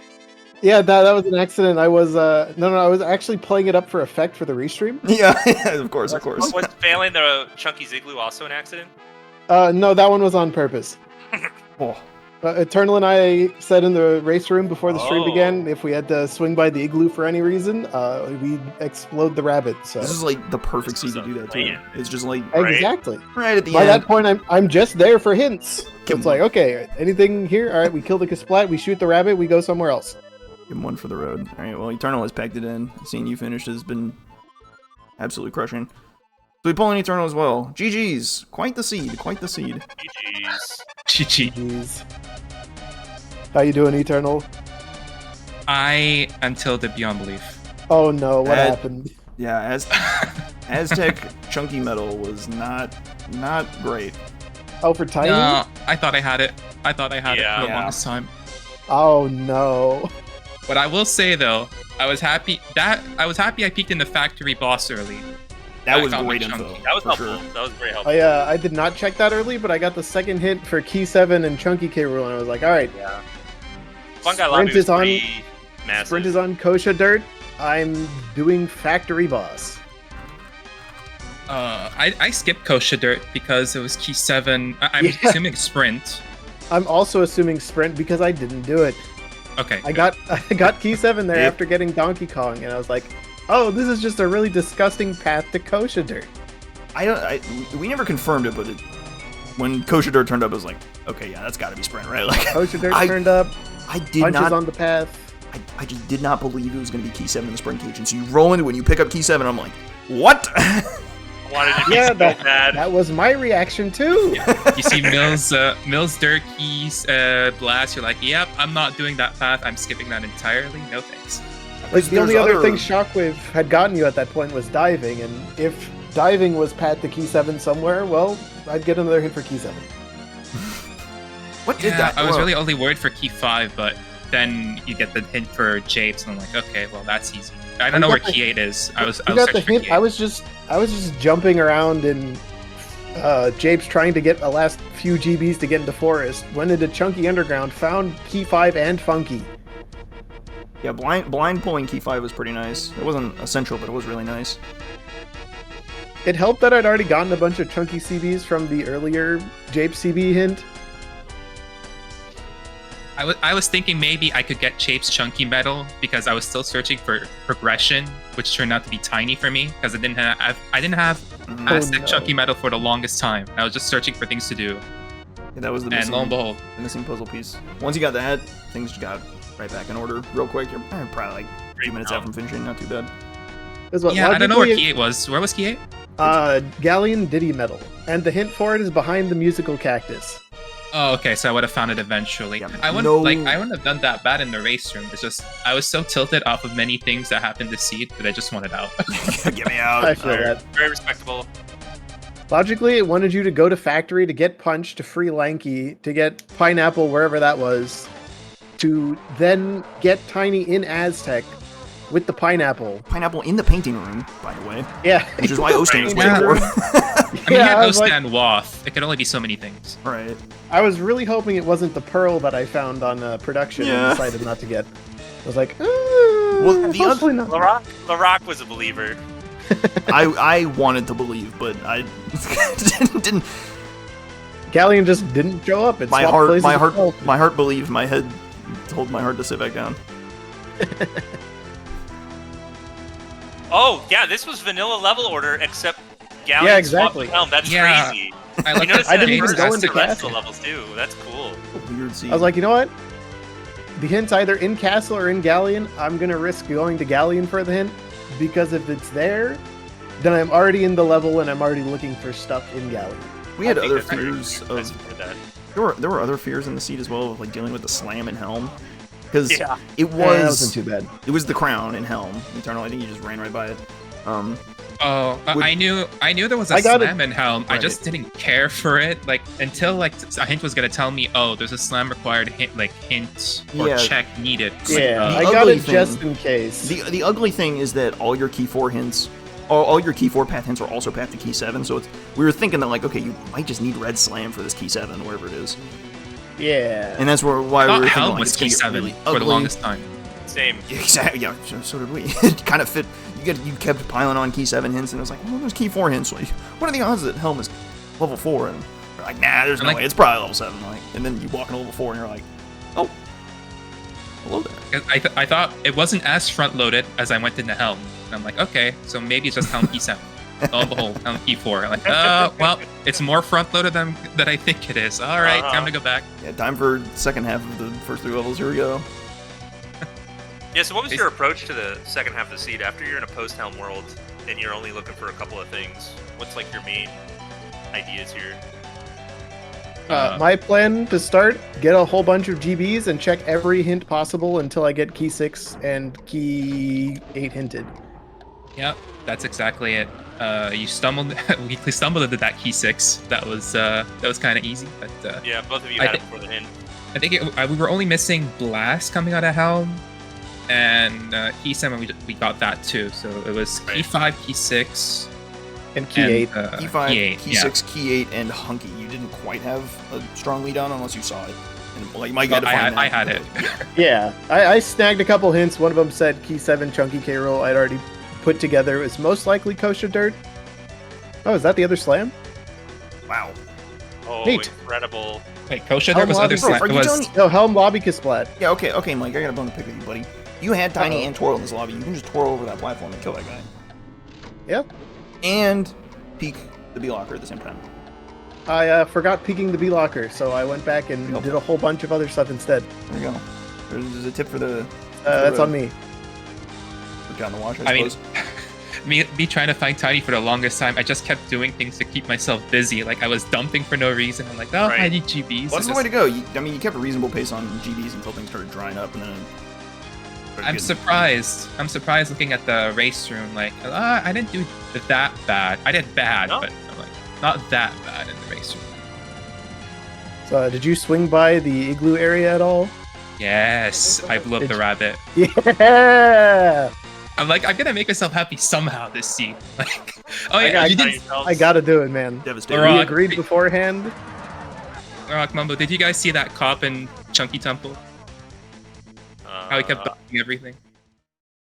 Yeah, that was an accident. I was no, I was actually playing it up for effect for the restream. Yeah, of course. Was failing the Chunky Zigloo also an accident? No, that one was on purpose. Oh, Eternal and I said in the race room before the stream Oh. began, if we had to swing by the igloo for any reason, we'd explode the rabbit. So this is like the perfect seed to do that too. Man. It's just like Right. exactly. right at the By end. that point, I'm just there for hints. Give It's like, okay, anything here? All right, we kill the Kasplat, we shoot the rabbit, we go somewhere else. Give him one for the road. All right. Well, Eternal has packed it in. Seeing you finished has been absolutely crushing. So we pull in Eternal as well. GG's. Quite the seed. Quite the seed. GG's. GG. Jeez. How you doing, Eternal? I am tilted beyond belief. Oh no, what That- happened? Yeah. Aztec Chunky Metal was not great. Oh, for Tiny? No, I thought I had it. I thought I had it for the Yeah. longest time. Oh no. But I will say though, I was happy I peeked in the factory boss early. That I was found great the info. Chunky. That was for helpful. sure. That was very helpful. I did not check that early, but I got the second hint for Key 7 and Chunky K. Rool, and I was like, all right, Yeah. Fungi Lobby was is on- pretty massive. Sprint is on Kosha Dirt. I'm doing Factory Boss. I skipped Kosha Dirt because it was key 7. I'm Yeah. assuming sprint. I'm also assuming Sprint because I didn't do it. Okay. I got Key 7 there Yep. after getting Donkey Kong, and I was like, oh, this is just a really disgusting path to Kosha Dirt. We never confirmed it, but when Kosha Dirt turned up, it was like, okay, yeah, that's got to be Sprint, right? Like, Kosha Dirt I- turned up, I did punches not. on the path. I just did not believe it was going to be Key 7 in the Sprint cage. And so you roll into it, when you pick up Key 7, I'm like, what? I wanted to be Yeah, so that- bad. That was my reaction too. You see Mills Dirt keys blast, you're like, yep, I'm not doing that path. I'm skipping that entirely. No thanks. Like the There's only other other- thing Shockwave had gotten you at that point was diving, and if diving was path to Key 7 somewhere, well, I'd get another hint for Key 7. What did Yeah, that? I was well, really only worried for key 5, but then you get the hint for Japes, and I'm like, okay, well that's easy. I don't know where got the- key 8 is. I was You got the searching for hint. key I 8. was just jumping around in Japes trying to get the last few GBs to get into Forest. Went into Chunky Underground, found Key 5 and Funky. Yeah, blind pulling Key 5 was pretty nice. It wasn't essential, but it was really nice. It helped that I'd already gotten a bunch of Chunky CBs from the earlier Japes CB hint. I was thinking maybe I could get Japes Chunky Metal because I was still searching for progression, which turned out to be tiny for me because I didn't have Mhm. Aztec no. Chunky Metal for the longest time. I was just searching for things to do, Yeah, that was the and missing, lo and behold, the missing puzzle piece. Once you got that, things just got right back in order real quick. You're probably like 2 minutes out from finishing, not too bad. Is what yeah, I don't know where logically- key 8 was. Where was key 8? Galleon Diddy Metal. And the hint for it is behind the musical cactus. Oh, okay, so I would have found it eventually. Yeah, I wouldn't no- I wouldn't have done that bad in the race room. It's just I was so tilted off of many things that happened to seed that I just wanted out. Get me out. I feel that. Very respectable. Logically, it wanted you to go to Factory to get Punch, to free Lanky, to get Pineapple wherever that was, to then get Tiny in Aztec with the Pineapple. Pineapple in the painting room, by the way. Yeah. Which is why Ostan was Yeah. waiting for. I mean, Yeah, you had I was like- Ostan Wath. It could only be so many things. Right. I was really hoping it wasn't the Pearl that I found on production Yeah. and decided not to get. I was like, Well, the hopefully not. LaRock was a believer. I wanted to believe, but I didn't. Galleon just didn't show up. It My swapped heart, places my with heart, Elf. my heart believed. My head told my heart to sit back down. Oh, yeah, this was vanilla level order, except Galleon Yeah, exactly. swapped Helm. That's Yeah. crazy. I You noticed I that didn't at even first go it's into the rest castle. of the levels too. That's cool. A weird scene. I was like, you know what? The hint's either in Castle or in Galleon. I'm gonna risk going to Galleon for the hint, because if it's there, then I'm already in the level and I'm already looking for stuff in Galleon. we had I think other that's pretty fears cool. I of. support that. There were other fears in the seat as well, of like dealing with the slam and Helm, because Yeah. it That wasn't was too bad. it was the crown and Helm. Eternal. I think you just ran right by it. Oh, Would- I knew there was a I got it. slam in Helm. I Right. just didn't care for it, like until like a hint was gonna tell me, oh, there's a slam required hint or Yeah. check needed. Yeah, the I got ugly it thing- just in case. The ugly thing is that all your key 4 hints, all your key 4 path hints are also path to key 7. So we were thinking that like, okay, you might just need red slam for this key 7, wherever it is, Yeah. and that's why I we thought were thinking Helm like, was it's gonna key get 7 really for the ugly. longest time. Same. Exactly. Yeah. So did we. It kind of fit. You kept piling on key 7 hints, and it was like, well, there's key 4 hints. Like, what are the odds that Helm is level 4? And we're like, nah, there's no like- way. It's probably level 7. Like, and then you walk into level 4, and you're like, oh, hello there. 'Cause I thought it wasn't as front loaded as I went into Helm. And I'm like, okay, so maybe it's just Helm P7. Lo and behold, Helm P4. Like, well, it's more front loaded than I think it is. All right, time to go back. Yeah, time for second half of the first 3 levels. Here we go. Yeah, so what was your approach to the second half of the seed? After you're in a post-Helm world and you're only looking for a couple of things, what's like your main ideas here? My plan to start, get a whole bunch of GBs and check every hint possible until I get key 6 and key 8 hinted. Yep, that's exactly it. You weakly stumbled into that key 6. That was kind of easy, but Yeah, both of you I had it thi- before the hint. I think we were only missing Blast coming out of Helm, and key 7 we got that too. So it was key Right. 5, key 6, And key and 8. Key 5, key 8. key Yeah. 6, key 8, and Hunky. You didn't quite have a strong lead on unless you saw it. And, like, you might get Well, to find I that. had it. Yeah, I snagged a couple hints. One of them said key 7 chunky K roll. I'd already put together. It was most likely kosher dirt. Oh, is that the other slam? Wow. Oh, Neat. incredible. Wait, Kosha, there Helm was other Lobby- slam. Are It you was telling me? No, Helm Lobby Kisplat. Yeah, okay, Mike, I got a bone to pick with you, buddy. You had Tiny Uh-oh. and Twirl in this lobby. You can just twirl over that platform and kill that guy. Yep. And peek the B-Locker at the same time. I forgot peeking the B locker, so I went back and Nope. did a whole bunch of other stuff instead. There you go. There's a tip for the That's on me. guy in the wash, I I mean, suppose. me trying to find Tiny for the longest time. I just kept doing things to keep myself busy. Like I was dumping for no reason. I'm like, oh, I Right. need GBs. What's I the way just- to go? You kept a reasonable pace on GBs until things started drying up, and then... I'm surprised. I'm surprised looking at the race room. Like, I didn't do that bad. I did bad, No? but I'm like, not that bad in the race room. So, did you swing by the igloo area at all? Yes, I blew up the rabbit. Yeah! I'm like, I'm gonna make myself happy somehow this season. Like, oh I yeah, got- you By did. yourselves? I gotta do it, man. Devastating. Alright. We agreed beforehand. Rock Mumbo, did you guys see that cop in Chunky Temple? How he kept bugging everything.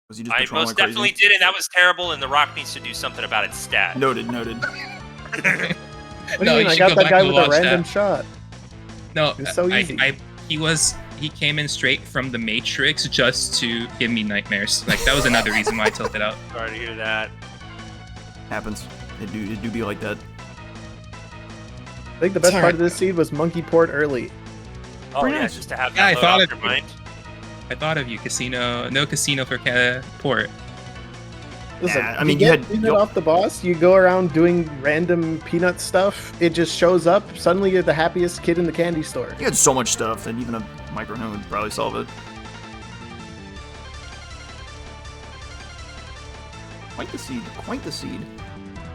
Was he just I patrolling most like crazy? definitely did, and that was terrible, and The Rock needs to do something about its stat. Noted. What do No, you you mean? I should got go that back guy and with a watch random that. shot. No, It's so easy. he came in straight from the Matrix just to give me nightmares. Like that was another reason why I tilted out. Sorry to hear that. Happens. It do be like that. I think the best Sorry. part of this seed was monkey port early. Oh Pretty yeah, nice. just to have Yeah, I that load thought off it- your mind. I thought of you, casino. No casino for port. Listen, Nah, I if mean, you you get had- peanut you- off the boss, you go around doing random peanut stuff, it just shows up, suddenly you're the happiest kid in the candy store. You had so much stuff that even a micro gnome would probably solve it. Quite the seed. Quite the seed.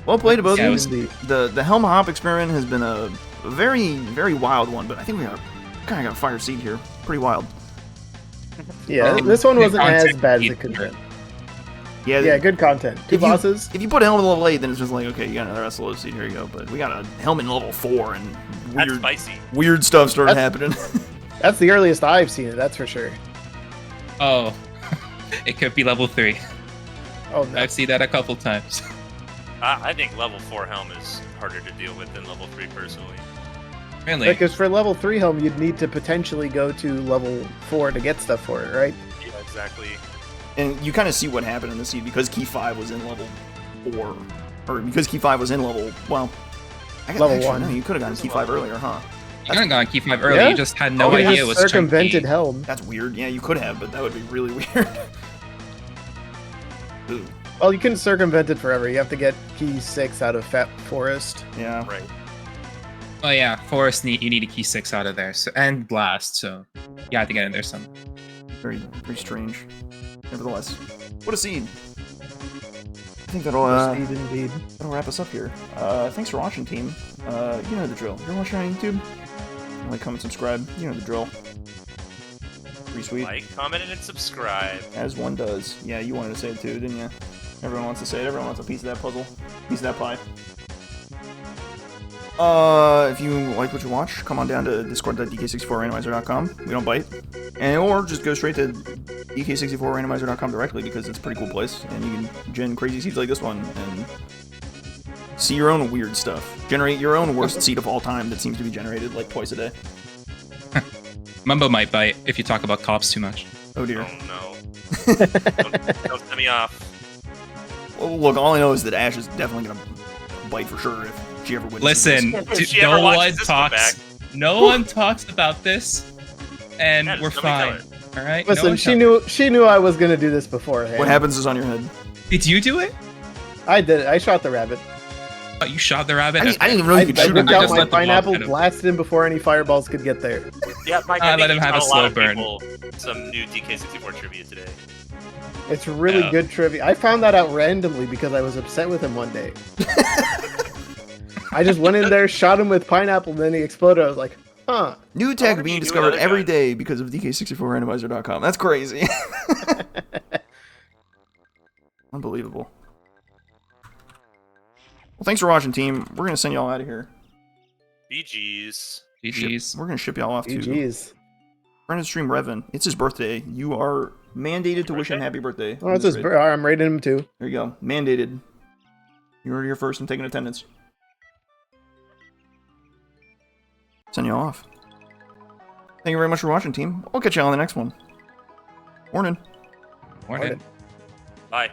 Well played to both Yeah, it of was- you. The Helm Hop experiment has been a very, very wild one, but I think we kind of got a fire seed here. Pretty wild. Yeah, Um, this one the wasn't as content bad as need- it could have been. Yeah, Yeah, good content. Two If you- bosses. If you put Helm in level 8, then it's just like, okay, you got another SLO seed, here you go. But we got a Helm in level 4, and That's weird, spicy. weird stuff started That's- happening. That's the earliest I've seen it, that's for sure. Oh, it could be level 3. Oh, no. I've seen that a couple times. I think level 4 Helm is harder to deal with than level 3 personally. Really? Because for level 3 Helm, you'd need to potentially go to level 4 to get stuff for it, right? Yeah, exactly. And you kind of see what happened in the seed because Key 5 was in level 4. Or because Key 5 was in level, well, Level actually, 1. No, you could have gotten Key 5 earlier, huh? You could have gone key 5 early. Yeah? You just had no You idea just it was circumvented chunky. Helm. That's weird. Yeah, you could have, but that would be really weird. Ooh, Well, you couldn't circumvent it forever. You have to get key 6 out of Fat Forest. yeah. Right. Oh yeah, Forest you need a key 6 out of there, so and Blast, so you have to get in there some. Very, very strange. Nevertheless, what a seed. I think Indeed, indeed. that'll wrap us up here. Thanks for watching, team. You know the drill. You're watching on YouTube? Like, comment, subscribe. You know the drill. Pretty sweet. Like, comment, and subscribe. As one does. Yeah, you wanted to say it too, didn't you? Everyone wants to say it. Everyone wants a piece of that puzzle. Piece of that pie. If you like what you watch, come on down to discord.dk64randomizer.com. We don't bite. Or just go straight to dk64randomizer.com directly because it's a pretty cool place. And you can gen crazy seeds like this one and see your own weird stuff. Generate your own worst seed of all time that seems to be generated like twice a day. Mumbo might bite if you talk about cops too much. Oh dear. Oh no. Don't send me off. Well, look, all I know is that Ash is definitely gonna bite for sure if she ever wins. Listen, If she ever no watches one this come talks. back. No one talks about this, and Yeah, we're just nobody fine. tell All right. Listen, she knew I was gonna do this beforehand. What happens is on your head. Did you do it? I did it. I shot the rabbit. Oh, you shot the rabbit. I didn't even know you could I shoot him. whipped out just my let the ball pineapple, hit him. blasted him before any fireballs could get there. Yeah, Mike, I I think let him you have a taught slow lot of burn. people some new DK64 trivia today. It's really Yeah. good trivia. I found that out randomly because I was upset with him one day. I just went in there, shot him with pineapple, and then he exploded. I was like, huh. New How tech did being you do discovered another every guy? day because of DK64Randomizer.com. That's crazy. Unbelievable. Well, thanks for watching, team. We're gonna send y'all out of here. BG's. GG's. We're gonna ship y'all off to GG's. friend of the stream, Revan. It's his birthday. You are mandated to wish him happy birthday. Oh, it's his I'm rating him too. There you go. Mandated. You heard it here first. I'm taking attendance. Send you off. Thank you very much for watching, team. I'll catch you on the next one. Morning. Morning. Bye.